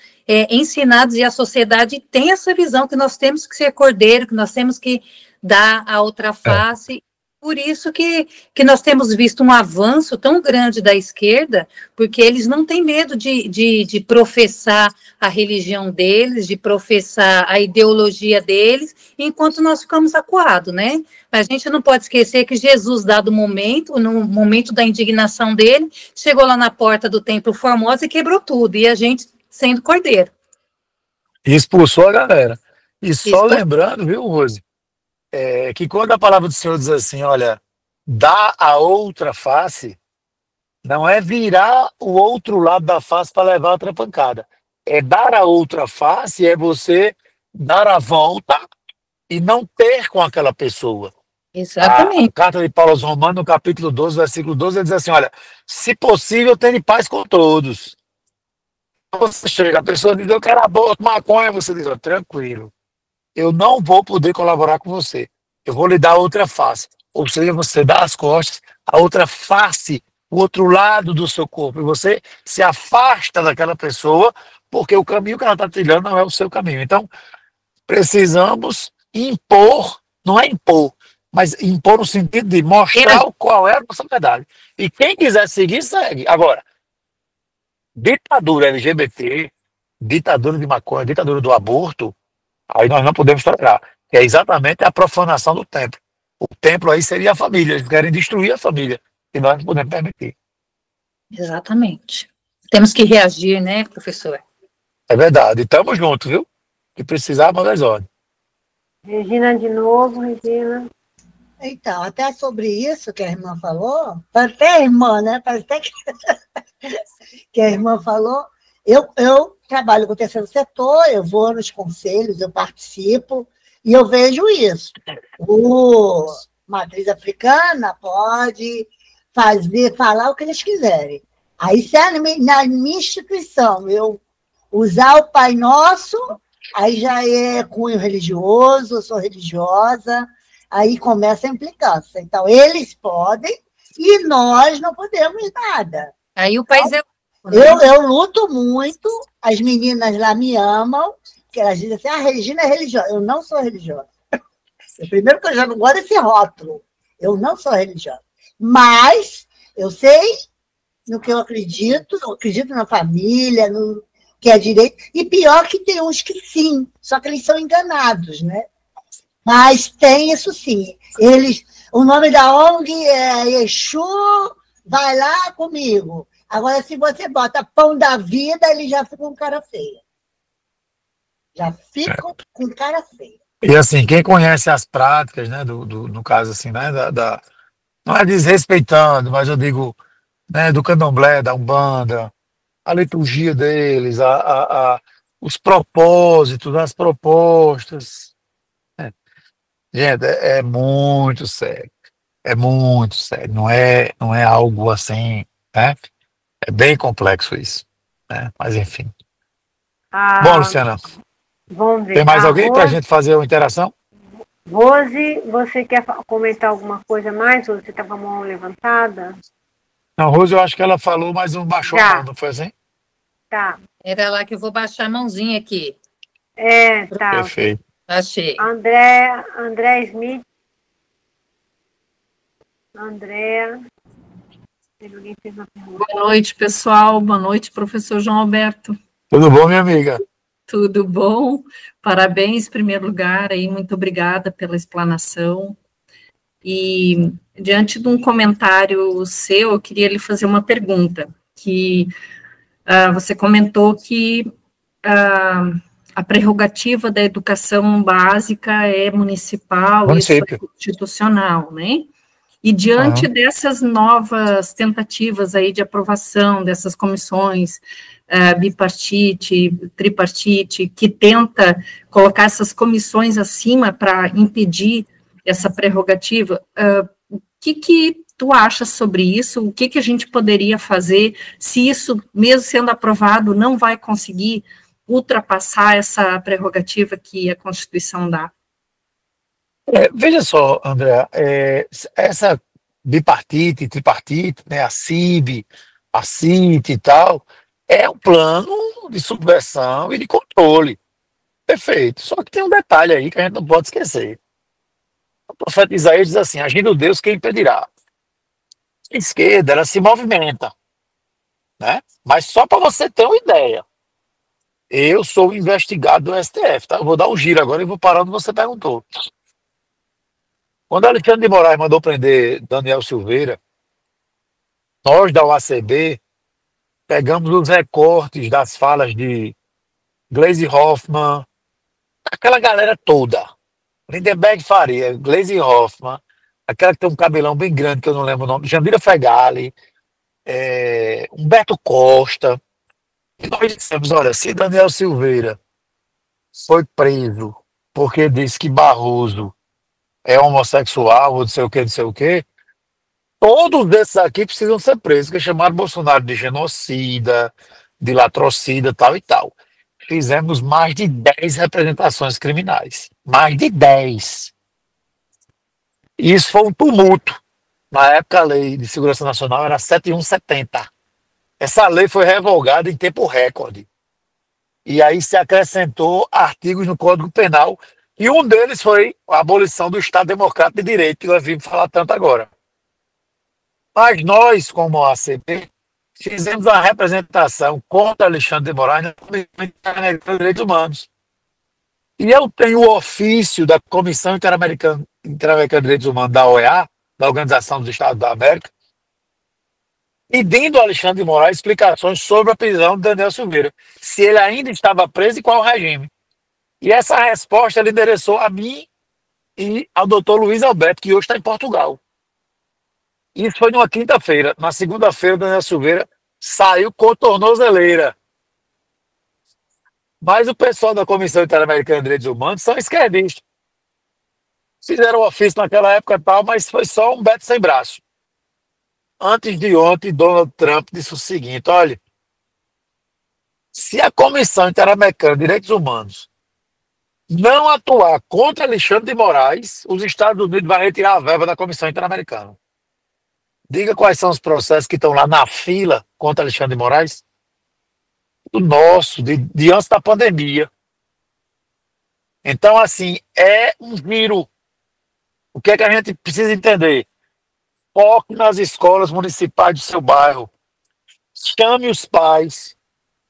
ensinados, e a sociedade tem essa visão que nós temos que ser cordeiro, que nós temos que dar a outra face. Por isso que nós temos visto um avanço tão grande da esquerda, porque eles não têm medo de professar a religião deles, de professar a ideologia deles, enquanto nós ficamos acuados, né? Mas a gente não pode esquecer que Jesus, dado momento, no momento da indignação dele, chegou lá na porta do Templo Formosa e quebrou tudo, e a gente sendo cordeiro. E expulsou a galera. E só lembrando, viu, Rose? Que quando a palavra do Senhor diz assim, olha, dá a outra face, não é virar o outro lado da face para levar outra pancada. É dar a outra face, é você dar a volta e não ter com aquela pessoa. Exatamente. A carta de Paulo aos Romanos, no capítulo 12, versículo 12, ele diz assim, olha, se possível, tenha paz com todos. Você chega, a pessoa diz, eu quero aborto, maconha, você diz, tranquilo. Eu não vou poder colaborar com você. Eu vou lhe dar outra face. Ou seja, você dá as costas, a outra face, o outro lado do seu corpo. E você se afasta daquela pessoa, porque o caminho que ela está trilhando não é o seu caminho. Então, precisamos impor, não é impor, mas impor no sentido de mostrar qual é a nossa verdade. E quem quiser seguir, segue. Agora, ditadura LGBT, ditadura de maconha, ditadura do aborto, aí nós não podemos tolerar. É exatamente a profanação do templo. O templo aí seria a família. Eles querem destruir a família. E nós não podemos permitir. Exatamente. Temos que reagir, né, professor? É verdade. E estamos juntos, viu? Que precisar, manda as ordens. Regina, de novo, Regina. Então, até sobre isso que a irmã falou, até a irmã, né? Parece até que a irmã falou. Eu trabalho com o terceiro setor, eu vou nos conselhos, eu participo, e eu vejo isso. O matriz africana pode falar o que eles quiserem. Aí, se na minha instituição eu usar o Pai Nosso, aí já é cunho religioso, eu sou religiosa, Aí começa a implicância. Então, eles podem e nós não podemos nada. Aí o país é... Eu luto muito, as meninas lá me amam, que elas dizem assim, a Regina é religiosa. Eu não sou religiosa. Primeiro que eu já não gosto desse rótulo. Eu não sou religiosa. Mas eu sei no que eu acredito na família, no que é direito. E pior que tem uns que sim, só que eles são enganados, né? Mas tem isso sim. O nome da ONG é Exu, vai lá comigo. Agora, se você bota Pão da Vida, eles já ficam com cara feia. Já ficam com cara feia. E assim, quem conhece as práticas, né, no caso assim, né, não é desrespeitando, mas eu digo, né, do candomblé, da Umbanda, a liturgia deles, os propósitos, as propostas. Né? Gente, é muito sério. É muito sério. Não é algo assim, né? É bem complexo isso. Né? Mas enfim. Bom, Luciana, Vamos ver. tem mais alguém para a gente fazer uma interação? Rose, você quer comentar alguma coisa mais? Ou você está com a mão levantada? Não, Rose, eu acho que ela falou, mas não baixou não foi assim? Tá. Era lá que eu vou baixar a mãozinha aqui. Tá. Perfeito. Achei. André Smith. André. Ninguém fez uma pergunta. Boa noite, pessoal. Boa noite, professor João Alberto. Tudo bom, minha amiga? Tudo bom? Parabéns, em primeiro lugar, aí, muito obrigada pela explanação. E, diante de um comentário seu, eu queria lhe fazer uma pergunta, que você comentou que a prerrogativa da educação básica é municipal, isso é constitucional, né? E diante dessas novas tentativas aí de aprovação dessas comissões bipartite, tripartite, que tenta colocar essas comissões acima para impedir essa prerrogativa, o que tu achas sobre isso? O que a gente poderia fazer se isso, mesmo sendo aprovado, não vai conseguir ultrapassar essa prerrogativa que a Constituição dá? Veja só, André, essa bipartite, tripartite, né, a CIB, a CIT e tal, é um plano de subversão e de controle. Perfeito. Só que tem um detalhe aí que a gente não pode esquecer. O profeta Isaías diz assim, agindo Deus, quem impedirá? A esquerda, ela se movimenta, né? Mas só para você ter uma ideia, eu sou investigado do STF, tá? Eu vou dar um giro agora e vou parar onde você perguntou. Quando Alexandre de Moraes mandou prender Daniel Silveira, nós da UACB pegamos os recortes das falas de Gleisi Hoffmann, aquela galera toda. Lindenberg Faria, Gleisi Hoffmann, aquela que tem um cabelão bem grande, que eu não lembro o nome, Jandira Fegali, Humberto Costa. E nós dissemos, olha, se Daniel Silveira foi preso porque disse que Barroso é homossexual, ou não sei o quê, todos desses aqui precisam ser presos, que chamaram Bolsonaro de genocida, de latrocida, tal e tal. Fizemos mais de 10 representações criminais. Mais de 10. E isso foi um tumulto. Na época, a Lei de Segurança Nacional era 7170. Essa lei foi revogada em tempo recorde. E aí se acrescentou artigos no Código Penal, e um deles foi a abolição do Estado Democrático de Direito, que nós vimos falar tanto agora. Mas nós, como a ACB, fizemos uma representação contra Alexandre de Moraes na Comissão Interamericana de Direitos Humanos. E eu tenho o ofício da Comissão Interamericana de Direitos Humanos, da OEA, da Organização dos Estados da América, pedindo ao Alexandre de Moraes explicações sobre a prisão de Daniel Silveira, se ele ainda estava preso e qual o regime. E essa resposta ele endereçou a mim e ao doutor Luiz Alberto, que hoje está em Portugal. Isso foi numa quinta-feira. Na segunda-feira, o Daniel Silveira saiu com tornozeleira. Mas o pessoal da Comissão Interamericana de Direitos Humanos são esquerdistas. Fizeram o ofício naquela época e tal, mas foi só um beto sem braço. Antes de ontem, Donald Trump disse o seguinte, olha, se a Comissão Interamericana de Direitos Humanos não atuar contra Alexandre de Moraes, os Estados Unidos vão retirar a verba da Comissão Interamericana. Diga quais são os processos que estão lá na fila contra Alexandre de Moraes. Do nosso, de antes da pandemia. Então, assim, é um vírus. O que é que a gente precisa entender? Foque nas escolas municipais do seu bairro. Chame os pais,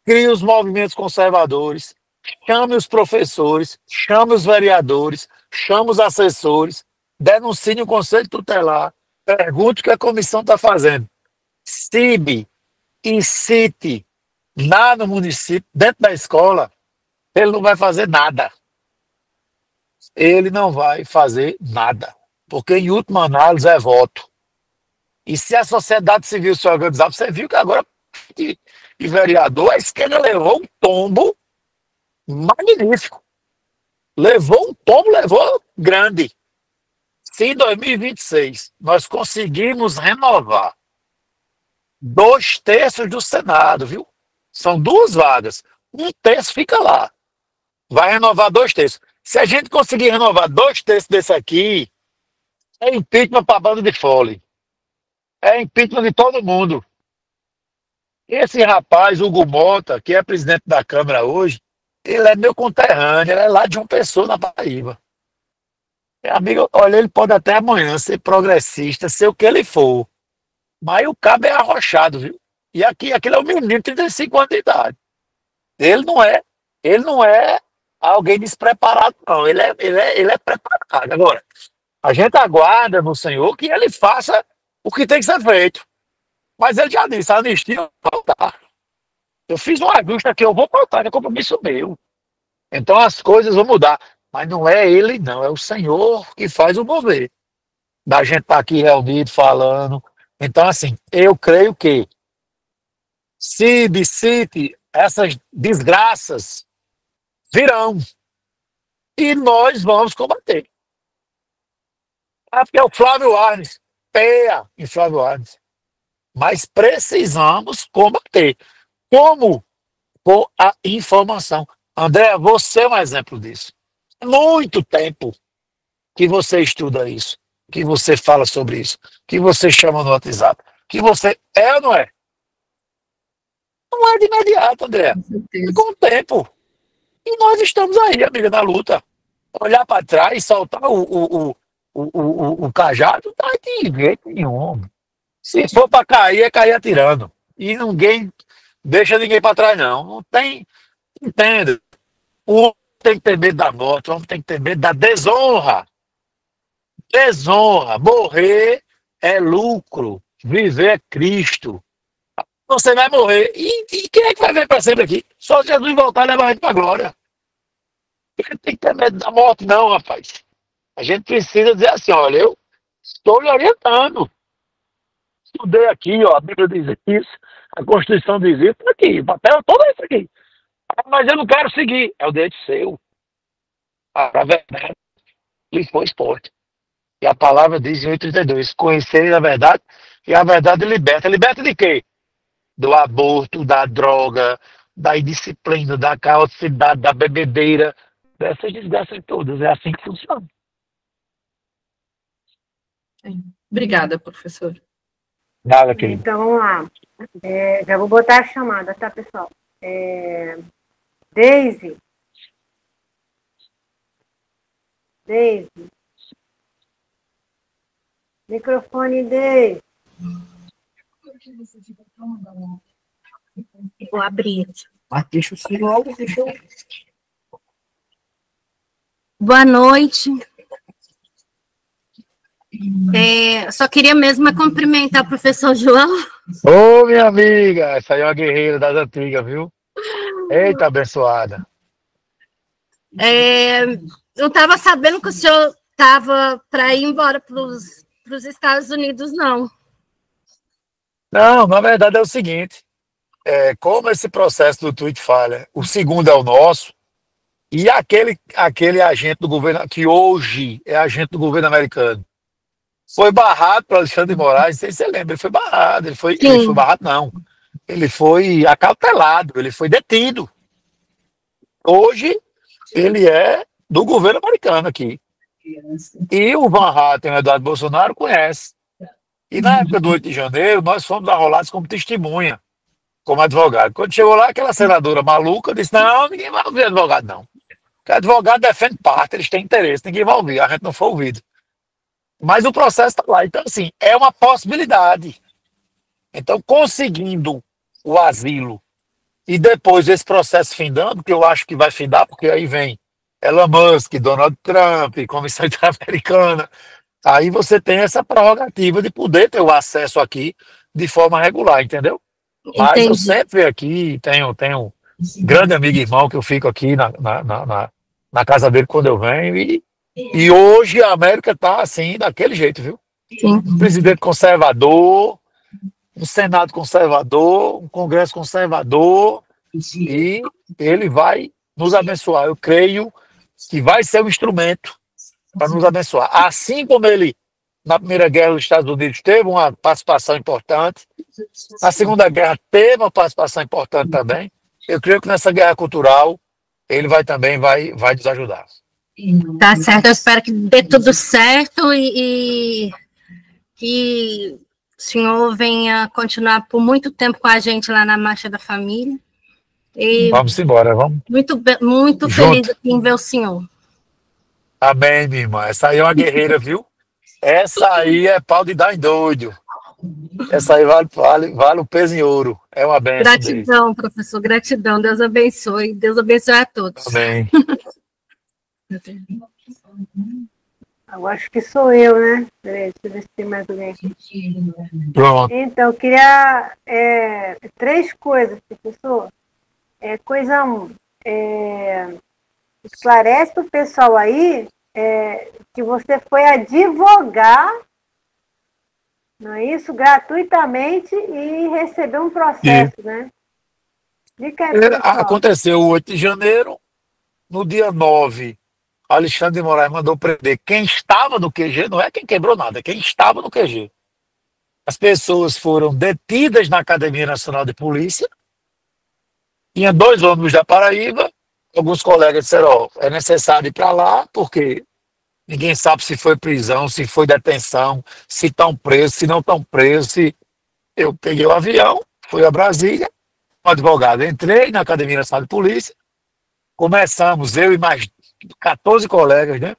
crie os movimentos conservadores, chame os professores, chame os vereadores, chame os assessores, denuncie o Conselho Tutelar, pergunte o que a comissão está fazendo. CIB e CIT lá no município, dentro da escola, ele não vai fazer nada. Ele não vai fazer nada. Porque, em última análise, é voto. E se a sociedade civil se organizar, você viu que agora, de vereador, a esquerda levou um tombo magnífico. Levou um tombo, levou grande. Se em 2026 nós conseguimos renovar 2/3 do Senado, viu? São 2 vagas. 1/3 fica lá. Vai renovar 2/3. Se a gente conseguir renovar 2/3 desse aqui, é impeachment para a banda de fole. É impeachment de todo mundo. Esse rapaz, Hugo Mota, que é presidente da Câmara hoje, ele é meu conterrâneo, ele é lá de João Pessoa, na Paraíba. Meu amigo, olha, ele pode até amanhã ser progressista, ser o que ele for. Mas o cabo é arrochado, viu? E aquele é um menino de 35 anos de idade. Ele não é alguém despreparado, não. Ele é preparado. Agora, a gente aguarda no Senhor que ele faça o que tem que ser feito. Mas ele já disse, a anistia eu vou voltar. Eu fiz um ajuste aqui, eu vou voltar, é compromisso meu. Então as coisas vão mudar. Mas não é ele, não. É o Senhor que faz o mover. Da gente estar aqui reunido, falando. Então, assim, eu creio que CIB, CIT, essas desgraças virão. E nós vamos combater. Porque é o Flávio Arnes. Peia em Flávio Arnes. Mas precisamos combater. Como? Com a informação. André, você é um exemplo disso. Há muito tempo que você estuda isso, que você fala sobre isso, que você chama no WhatsApp, que você é ou não é? Não é de imediato, André. É com o tempo. E nós estamos aí, amiga, na luta. Olhar para trás e soltar o cajado, não tem jeito nenhum. Se for para cair, é cair atirando. E ninguém deixa ninguém para trás, não. Não tem. Entenda. O homem tem que ter medo da morte, o homem tem que ter medo da desonra. Desonra. Morrer é lucro. Viver é Cristo. Você vai morrer. E quem é que vai ver para sempre aqui? Só Jesus voltar e levar a gente para a glória. A gente tem que ter medo da morte, não, rapaz. A gente precisa dizer assim, olha, eu estou lhe orientando. Estudei aqui, ó, a Bíblia diz isso, a Constituição diz isso, tá aqui, o papel é todo isso aqui. Mas eu não quero seguir. É o direito seu. A verdade lhe foi exposta. E a palavra diz em 8:32, conhecerem a verdade, e a verdade liberta. Liberta de quê? Do aborto, da droga, da indisciplina, da caoticidade, da bebedeira, dessas desgraças todas. É assim que funciona. Obrigada, professor. Nada, querido. Então, vamos lá. Já vou botar a chamada, tá, pessoal? Deise. Microfone, Deise. Vou abrir. Mas deixa o filho logo, deixa eu... Boa noite. Só queria mesmo cumprimentar o professor João. Ô, minha amiga, essa aí é uma guerreira das antigas, viu? Eita, abençoada. Eu estava sabendo que o senhor estava para ir embora para os Estados Unidos, não. Não, na verdade é o seguinte, como esse processo do tweet falha, o segundo é o nosso, e aquele agente do governo, que hoje é agente do governo americano, foi barrado para Alexandre de Moraes, não sei se você lembra, ele foi barrado, ele foi barrado não, ele foi acautelado, ele foi detido. Hoje ele é do governo americano aqui. E o Van Hatten e o Eduardo Bolsonaro conhecem. E na época do 8 de janeiro, nós fomos arrolados como testemunha, como advogado. Quando chegou lá, aquela senadora maluca disse: não, ninguém vai ouvir advogado, não. Porque advogado defende parte, eles têm interesse, ninguém vai ouvir, a gente não foi ouvido. Mas o processo está lá. Então, assim, é uma possibilidade. Então, conseguindo o asilo e depois esse processo findando, que eu acho que vai findar, porque aí vem Elon Musk, Donald Trump, Comissão Interamericana, aí você tem essa prerrogativa de poder ter o acesso aqui de forma regular, entendeu? Mas eu sempre aqui tenho um grande amigo e irmão que eu fico aqui na casa dele quando eu venho, e hoje a América está assim, daquele jeito, viu? Sim. Um presidente conservador, um Senado conservador, um Congresso conservador, e ele vai nos abençoar. Eu creio que vai ser um instrumento para nos abençoar. Assim como ele, na Primeira Guerra dos Estados Unidos, teve uma participação importante, na Segunda Guerra teve uma participação importante também, eu creio que nessa guerra cultural ele também vai nos ajudar. Tá certo, eu espero que dê tudo certo e que o senhor venha continuar por muito tempo com a gente lá na Marcha da Família. E vamos embora, vamos. Muito feliz em ver o senhor. Amém, minha irmã. Essa aí é uma guerreira, viu? Essa aí é pau de dar em doido. Essa aí vale o peso em ouro. É uma benção. Gratidão, dele. Professor, gratidão. Deus abençoe. Deus abençoe a todos. Amém. Eu acho que sou eu, né? Peraí, deixa eu ver se tem mais alguém aqui. Pronto. Então, eu queria 3 coisas, professor. Coisa 1, esclarece para o pessoal aí que você foi advogar, não é isso? Gratuitamente e recebeu um processo, né? Explica aí, pessoal. Aconteceu o 8 de janeiro, no dia 9, Alexandre de Moraes mandou prender quem estava no QG, não é quem quebrou nada, é quem estava no QG. As pessoas foram detidas na Academia Nacional de Polícia, tinha 2 ônibus da Paraíba, alguns colegas disseram, é necessário ir para lá, porque ninguém sabe se foi prisão, se foi detenção, se estão presos, se não estão presos. Eu peguei o avião, fui a Brasília, um advogado, entrei na Academia Nacional de Polícia, começamos, eu e mais 14 colegas, né?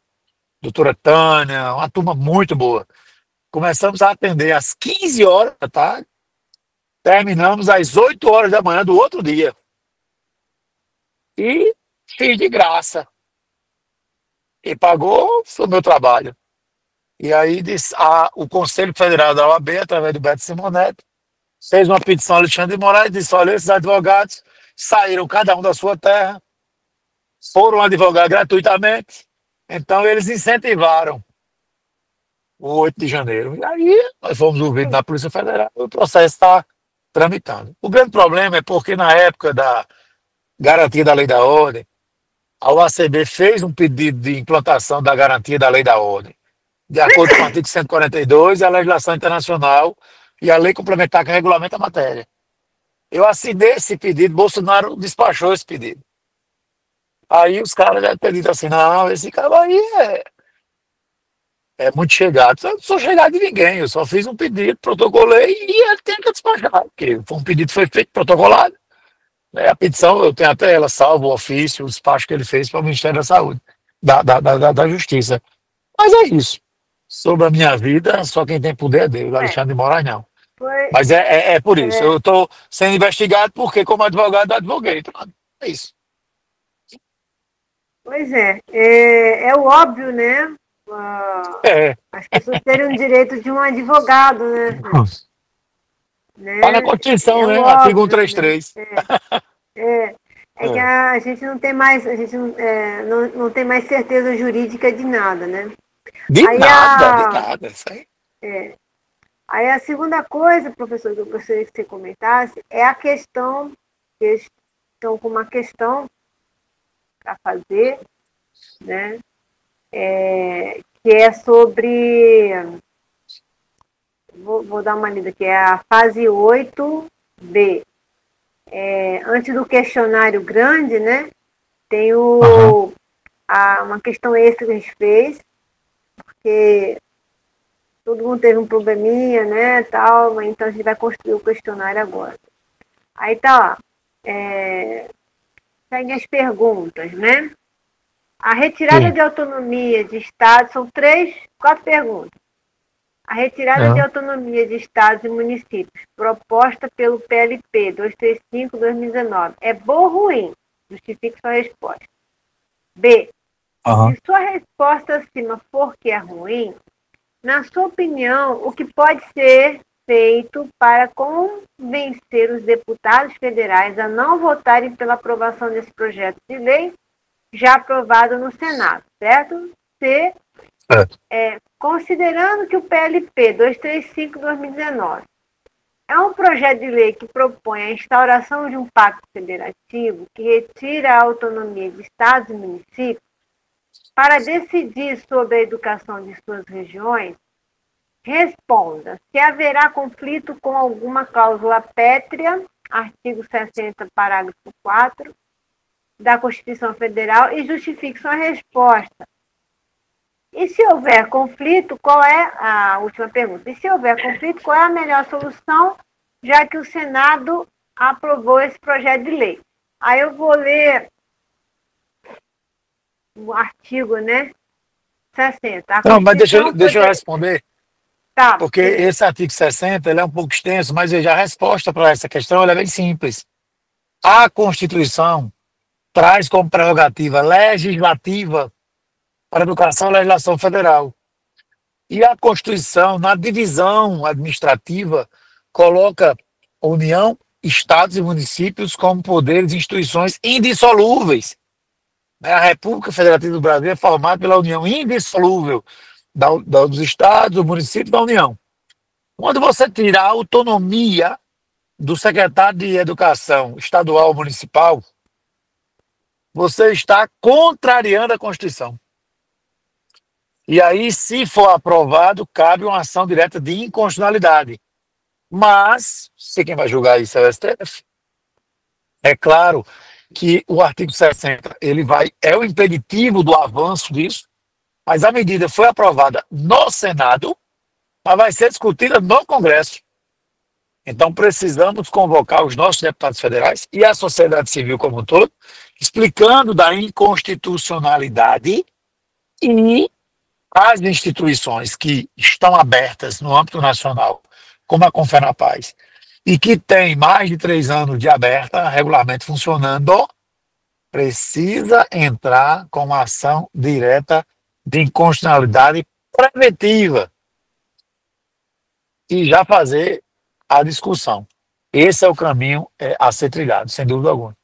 Doutora Tânia, uma turma muito boa. Começamos a atender às 15 horas da tarde, terminamos às 8 horas da manhã do outro dia. E fiz de graça. E pagou, foi o meu trabalho. E aí o Conselho Federal da OAB, através do Beto Simonetti, fez uma petição a Alexandre de Moraes e disse: olha, esses advogados saíram cada um da sua terra, foram advogar gratuitamente, então eles incentivaram o 8 de janeiro. E aí nós fomos ouvidos na Polícia Federal, o processo está tramitando. O grande problema é porque na época da garantia da lei da ordem, a OACB fez um pedido de implantação da garantia da lei da ordem, de acordo com o artigo 142, a legislação internacional e a lei complementar que regulamenta a matéria. Eu assinei esse pedido, Bolsonaro despachou esse pedido. Aí os caras devem ter dito assim: não, esse cara aí é muito chegado. Eu não sou chegado de ninguém, eu só fiz um pedido, protocolei e ele tem que despachar, porque foi um pedido que foi feito, protocolado. A petição, eu tenho até ela salvo, o ofício, o despacho que ele fez para o Ministério da Saúde, da Justiça. Mas é isso. Sobre a minha vida, só quem tem poder é Deus, Alexandre de Moraes não. Mas é por isso. Eu estou sendo investigado porque, como advogado, advoguei. É isso. Pois é o óbvio, né? As pessoas terem o direito de um advogado, né? Está na Constituição, né? Artigo 133. Que a gente não tem mais, não tem mais certeza jurídica de nada, né? De nada. Isso aí. Aí a segunda coisa, professor, que eu gostaria que você comentasse é a questão, estão com uma questão para fazer, né? Que é sobre, vou dar uma lida aqui, é a fase 8B. Antes do questionário grande, né? Tem uma questão extra que a gente fez, porque todo mundo teve um probleminha, né, tal, então a gente vai construir o questionário agora. Aí tá, ó, seguem as perguntas, né? A retirada de autonomia de estados, são 4 perguntas. A retirada de autonomia de estados e municípios proposta pelo PLP 235/2019 é boa ou ruim? Justifique sua resposta. B. Se sua resposta acima for que é ruim, na sua opinião, o que pode ser feito para convencer os deputados federais a não votarem pela aprovação desse projeto de lei já aprovado no Senado, certo? C. Considerando que o PLP 235/2019 é um projeto de lei que propõe a instauração de um pacto federativo que retira a autonomia de estados e municípios para decidir sobre a educação de suas regiões, responda se haverá conflito com alguma cláusula pétrea, artigo 60, parágrafo 4, da Constituição Federal, e justifique sua resposta. E se houver conflito, qual é a última pergunta? E se houver conflito, qual é a melhor solução, já que o Senado aprovou esse projeto de lei? Aí eu vou ler o artigo, né? 60. Não, mas deixa eu responder. Tá. Porque esse artigo 60 ele é um pouco extenso, mas veja, a resposta para essa questão ela é bem simples. A Constituição traz como prerrogativa legislativa para a educação e legislação federal. E a Constituição, na divisão administrativa, coloca União, Estados e municípios como poderes e instituições indissolúveis. A República Federativa do Brasil é formada pela união indissolúvel dos Estados, do município e da União. Quando você tira a autonomia do secretário de Educação estadual ou municipal, você está contrariando a Constituição. E aí, se for aprovado, cabe uma ação direta de inconstitucionalidade. Mas, se quem vai julgar isso é o STF, é claro que o artigo 60 é o impeditivo do avanço disso, mas a medida foi aprovada no Senado, mas vai ser discutida no Congresso. Então precisamos convocar os nossos deputados federais e a sociedade civil como um todo, explicando da inconstitucionalidade, e as instituições que estão abertas no âmbito nacional, como a Confenapaz, e que tem mais de 3 anos de aberta, regulamento funcionando, precisa entrar com uma ação direta de inconstitucionalidade preventiva e já fazer a discussão. Esse é o caminho a ser trilhado, sem dúvida alguma.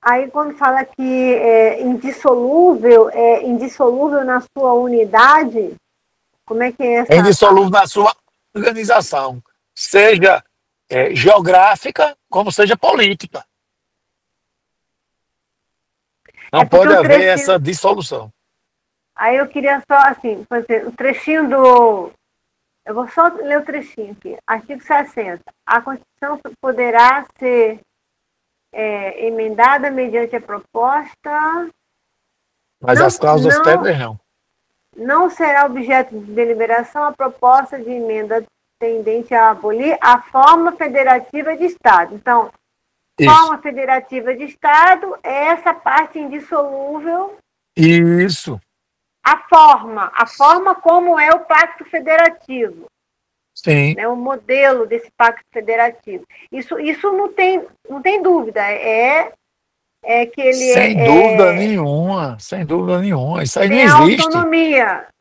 Aí, quando fala que é indissolúvel na sua unidade, como é que é essa? É indissolúvel na sua organização, seja geográfica, como seja política. Não pode haver essa dissolução. Aí eu queria só, assim, fazer o trechinho do... Eu vou só ler o trechinho aqui. Artigo 60. A Constituição poderá ser emendada mediante a proposta... Mas as cláusulas pétreas não. Não será objeto de deliberação a proposta de emenda tendente a abolir a forma federativa de Estado. Então, isso. Forma federativa de Estado é essa parte indissolúvel. Isso. A forma como é o Pacto Federativo. Sim. Né, o modelo desse Pacto Federativo. Isso não tem dúvida. Que ele sem dúvida nenhuma. Isso aí tem não existe.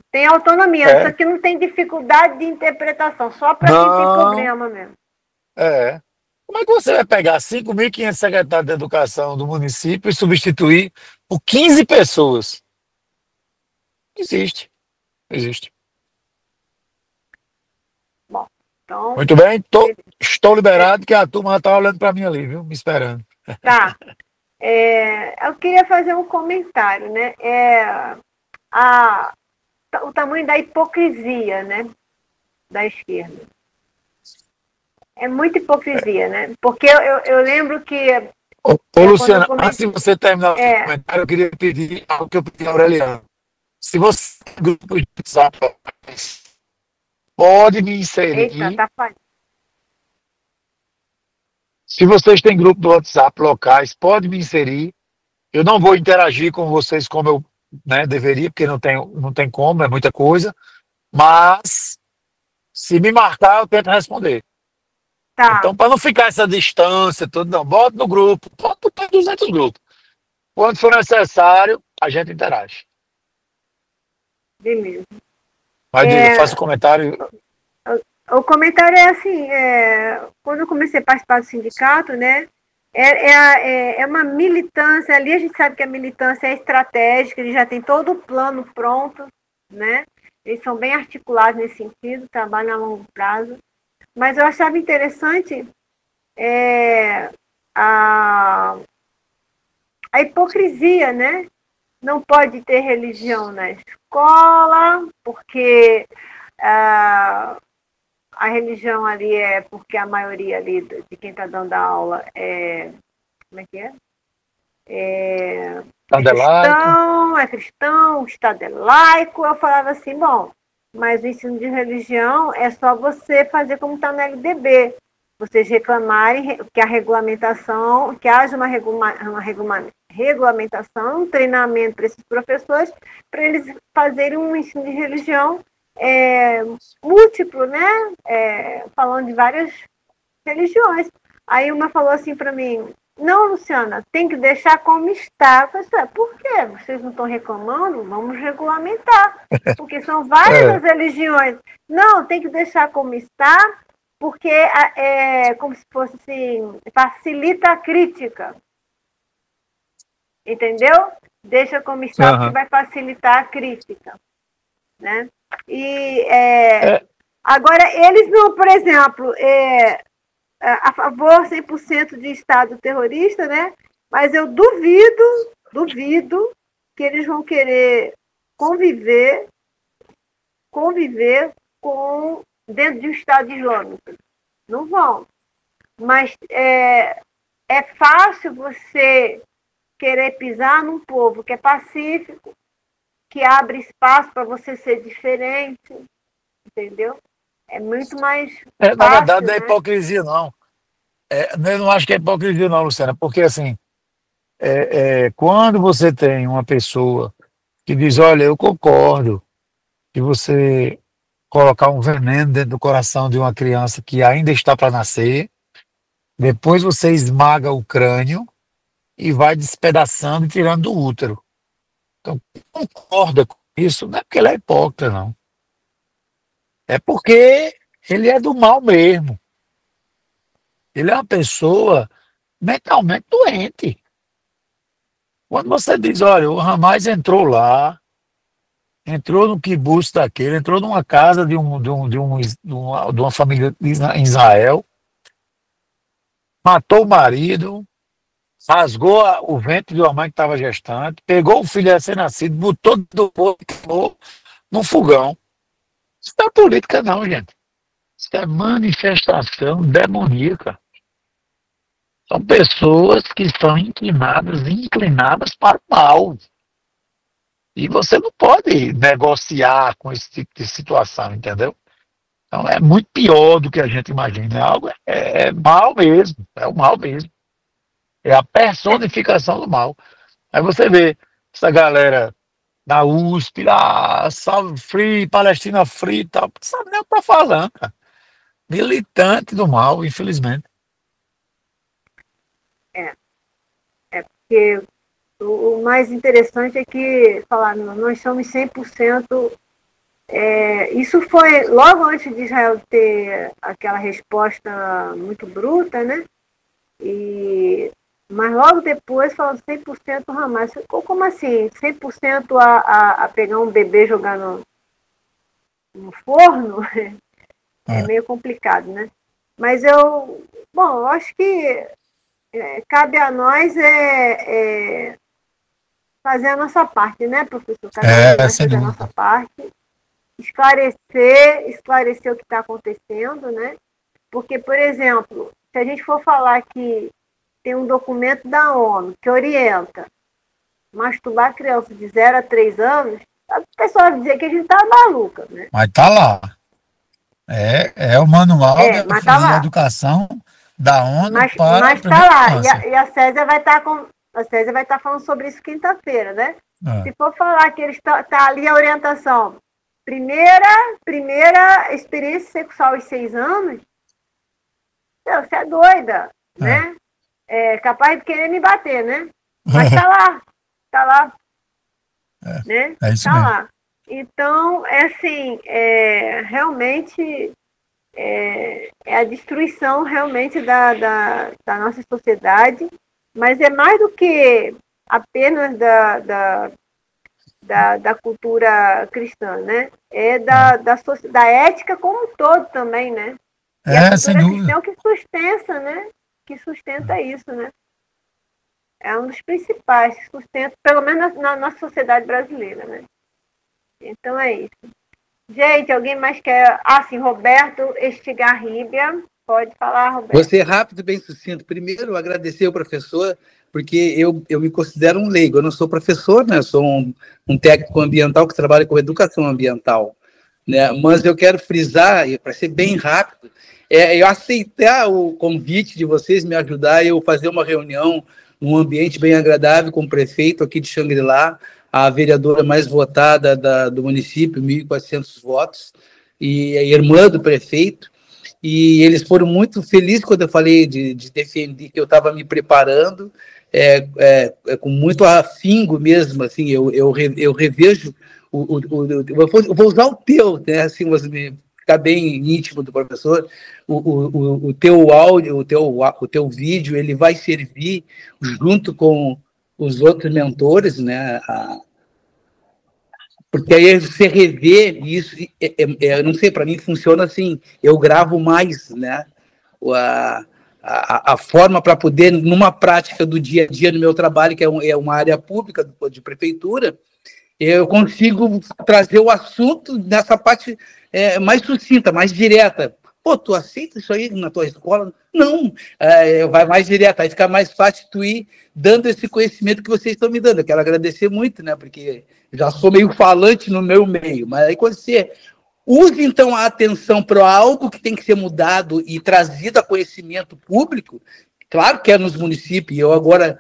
Tem autonomia. Isso aqui não tem dificuldade de interpretação, só para quem tem problema mesmo. Como é que você vai pegar 5.500 secretários de educação do município e substituir por 15 pessoas? Existe. Bom, então... Muito bem, estou liberado, que a turma está olhando para mim ali, viu? Me esperando. Tá. Eu queria fazer um comentário, né? O tamanho da hipocrisia, né? Da esquerda. É muita hipocrisia, né? Porque eu lembro que Ô, Luciana, antes de você terminar o comentário, eu queria pedir algo que eu pedi a Aureliano. Se você tem grupo de WhatsApp, pode me inserir. Eita, tá falhando. Se vocês têm grupo do WhatsApp locais, pode me inserir. Eu não vou interagir com vocês como eu, né, deveria, porque não tem como, é muita coisa. Mas, se me marcar, eu tento responder. Tá. Então, para não ficar essa distância, tudo, não, bota no grupo, bota para 200 grupos. Quando for necessário, a gente interage. Beleza. Mas diga, faça o comentário. O comentário é assim, quando eu comecei a participar do sindicato, né, é uma militância, ali a gente sabe que a militância é estratégica, eles já tem todo o plano pronto, né, eles são bem articulados nesse sentido, trabalham a longo prazo, mas eu achava interessante a hipocrisia, né, não pode ter religião na escola, porque a religião ali é porque a maioria ali de quem está dando a aula como é que é? É cristão, o Estado é laico. Eu falava assim, bom, mas o ensino de religião é só você fazer como está no LDB. Vocês reclamarem que a regulamentação, que haja uma regulamentação, um treinamento para esses professores, para eles fazerem um ensino de religião múltiplo, né? Falando de várias religiões. Aí uma falou assim para mim, não, Luciana, tem que deixar como está. Eu falei, por quê? Vocês não estão reclamando? Vamos regulamentar. Porque são várias as religiões. Não, tem que deixar como está, porque é como se fosse assim, facilita a crítica. Entendeu? Deixa como está, porque vai facilitar a crítica. Né? E agora, eles não, por exemplo, a favor 100% de Estado terrorista, né? Mas eu duvido que eles vão querer conviver com dentro de um Estado Islâmico. Não vão. Mas é fácil você querer pisar num povo que é pacífico, que abre espaço para você ser diferente, entendeu? É muito mais fácil, na verdade, não é né? hipocrisia, não. Eu não acho que é hipocrisia, não, Luciana, porque, assim, quando você tem uma pessoa que diz, olha, eu concordo que você colocar um veneno dentro do coração de uma criança que ainda está para nascer, depois você esmaga o crânio e vai despedaçando e tirando do útero. Então, concorda com isso, não é porque ele é hipócrita, não. É porque ele é do mal mesmo. Ele é uma pessoa mentalmente doente. Quando você diz, olha, o Hamas entrou lá, entrou no kibbutz daquele, entrou numa casa de uma família em Israel, matou o marido, rasgou o ventre de uma mãe que estava gestante, pegou o filho recém-nascido, botou do povo e queimou num fogão. Isso não é política, não, gente. Isso é manifestação demoníaca. São pessoas que estão inclinadas para o mal. E você não pode negociar com esse tipo de situação, entendeu? Então é muito pior do que a gente imagina. É mal mesmo, é o mal mesmo. É a personificação do mal. Aí você vê essa galera da USP, lá, Salve Free, Palestina Free e tal, não sabe nem o que tá falando, cara. Militante do mal, infelizmente. Porque o mais interessante é que, nós somos 100%. Isso foi logo antes de Israel ter aquela resposta muito bruta, né? Mas logo depois falou 100% Hamas. Ficou como assim? 100% a pegar um bebê e jogar no forno? É meio complicado, né? Mas eu acho que cabe a nós fazer a nossa parte, né, professor? Cabe a nós fazer a nossa parte, esclarecer o que está acontecendo, né? Porque, por exemplo, se a gente for falar que tem um documento da ONU que orienta masturbar criança de 0 a 3 anos, a pessoa vai dizer que a gente tá maluca, né? Mas tá lá. É o manual de educação da ONU para mas tá lá. E a Césia vai estar falando sobre isso quinta-feira, né? Se for falar que eles tá ali a orientação, primeira experiência sexual aos 6 anos, você é doida, né? É capaz de querer me bater, né? Mas tá lá. Né? É isso tá mesmo. Lá. Então, assim, realmente é a destruição realmente da nossa sociedade, mas é mais do que apenas da cultura cristã, né? É da ética como um todo também, né? E a cultura cristã é o que sustenta, né? Que sustenta isso, né? É um dos principais que sustenta, pelo menos na nossa sociedade brasileira, né? Então é isso. Gente, alguém mais quer... sim, Roberto Estigarribia. Pode falar, Roberto. Vou ser rápido e bem sucinto. Primeiro, agradecer ao professor, porque eu me considero um leigo. Eu não sou professor, né? Eu sou um técnico ambiental que trabalha com educação ambiental, né? Mas eu quero frisar, para ser bem rápido, eu aceitar o convite de vocês me ajudar a eu fazer uma reunião num ambiente bem agradável com o prefeito aqui de Xangri-Lá, a vereadora mais votada do município, 1.400 votos, e a irmã do prefeito, e eles foram muito felizes quando eu falei de defender, que eu estava me preparando, com muito afinco mesmo, assim, eu revejo, eu vou usar o teu, né, assim, você ficar bem íntimo do professor, o teu áudio, o teu vídeo, ele vai servir junto com os outros mentores, né? Porque aí você revê isso, eu não sei, para mim funciona assim, eu gravo mais, né? A forma para poder, numa prática do dia a dia no meu trabalho, que é uma área pública de prefeitura, eu consigo trazer o assunto nessa parte mais sucinta, mais direta. Pô, tu aceita isso aí na tua escola? Não, vai mais direto, aí fica mais fácil tu ir dando esse conhecimento que vocês estão me dando. Eu quero agradecer muito, né, porque já sou meio falante no meu meio, mas aí quando você usa, então, a atenção para algo que tem que ser mudado e trazido a conhecimento público, claro que é nos municípios, eu agora...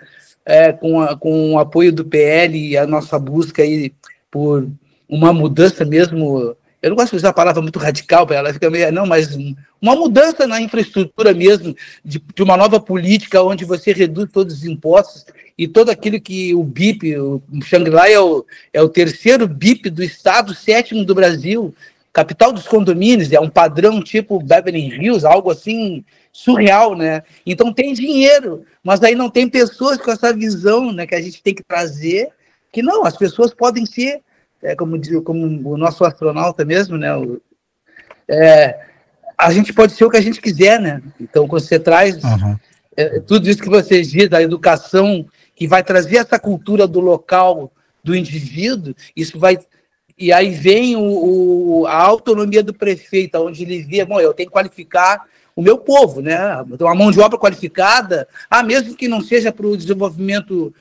com o apoio do PL e a nossa busca aí por uma mudança mesmo, eu não gosto de usar a palavra muito radical para ela, fica meio, não, mas uma mudança na infraestrutura mesmo, de uma nova política onde você reduz todos os impostos e todo aquilo que o BIP, o Xangri-Lá é o terceiro BIP do estado, 7º do Brasil, capital dos condomínios, é um padrão tipo Beverly Hills, algo assim surreal, né? Então tem dinheiro, mas aí não tem pessoas com essa visão, né, que a gente tem que trazer, que não, as pessoas podem ser, como o nosso astronauta mesmo, né? A gente pode ser o que a gente quiser, né? Então, quando você traz tudo isso que vocês dizem, a educação, que vai trazer essa cultura do local, do indivíduo, isso vai... E aí vem a autonomia do prefeito, onde ele vê, bom, eu tenho que qualificar o meu povo, né? Uma mão de obra qualificada, mesmo que não seja para o desenvolvimento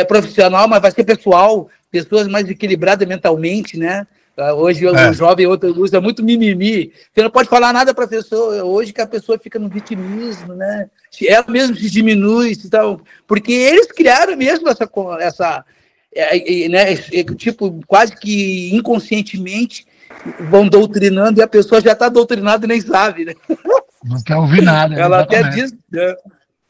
profissional, mas vai ser pessoal, pessoas mais equilibradas mentalmente, né? Hoje o jovem usa muito mimimi. Você não pode falar nada para a pessoa, hoje que a pessoa fica no vitimismo, né? Ela mesmo se diminui, então, porque eles criaram mesmo essa né, tipo, quase que inconscientemente vão doutrinando e a pessoa já está doutrinada e nem sabe, né? Não quer ouvir nada. Ela até diz, né?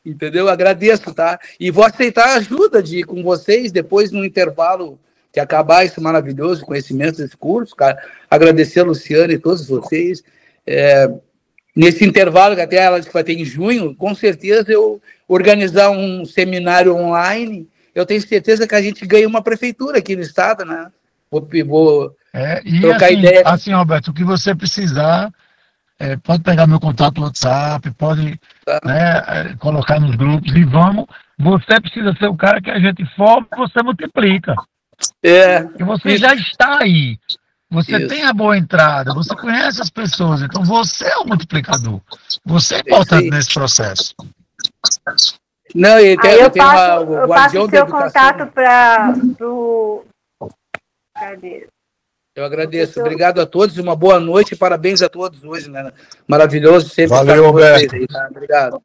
Entendeu? Agradeço, tá? E vou aceitar a ajuda com vocês depois no intervalo que acabar esse maravilhoso conhecimento desse curso, cara. Agradecer a Luciana e todos vocês. Nesse intervalo, que até ela que vai ter em junho, com certeza eu organizar um seminário online, eu tenho certeza que a gente ganha uma prefeitura aqui no estado, né? Vou trocar assim, ideia. Assim, Roberto, o que você precisar, pode pegar meu contato no WhatsApp, pode né, colocar nos grupos e vamos. Você precisa ser o cara que a gente forma e você multiplica. E você já está aí. Você tem a boa entrada, você conhece as pessoas, então você é o multiplicador. Você é importante nesse processo. Não, Aí eu tem passo o o guardião da seu educação. contato para o... Cadê? Eu agradeço. Obrigado a todos, uma boa noite e parabéns a todos hoje, né? Maravilhoso sempre Valeu, estar com vocês Roberto. aí, tá? Obrigado.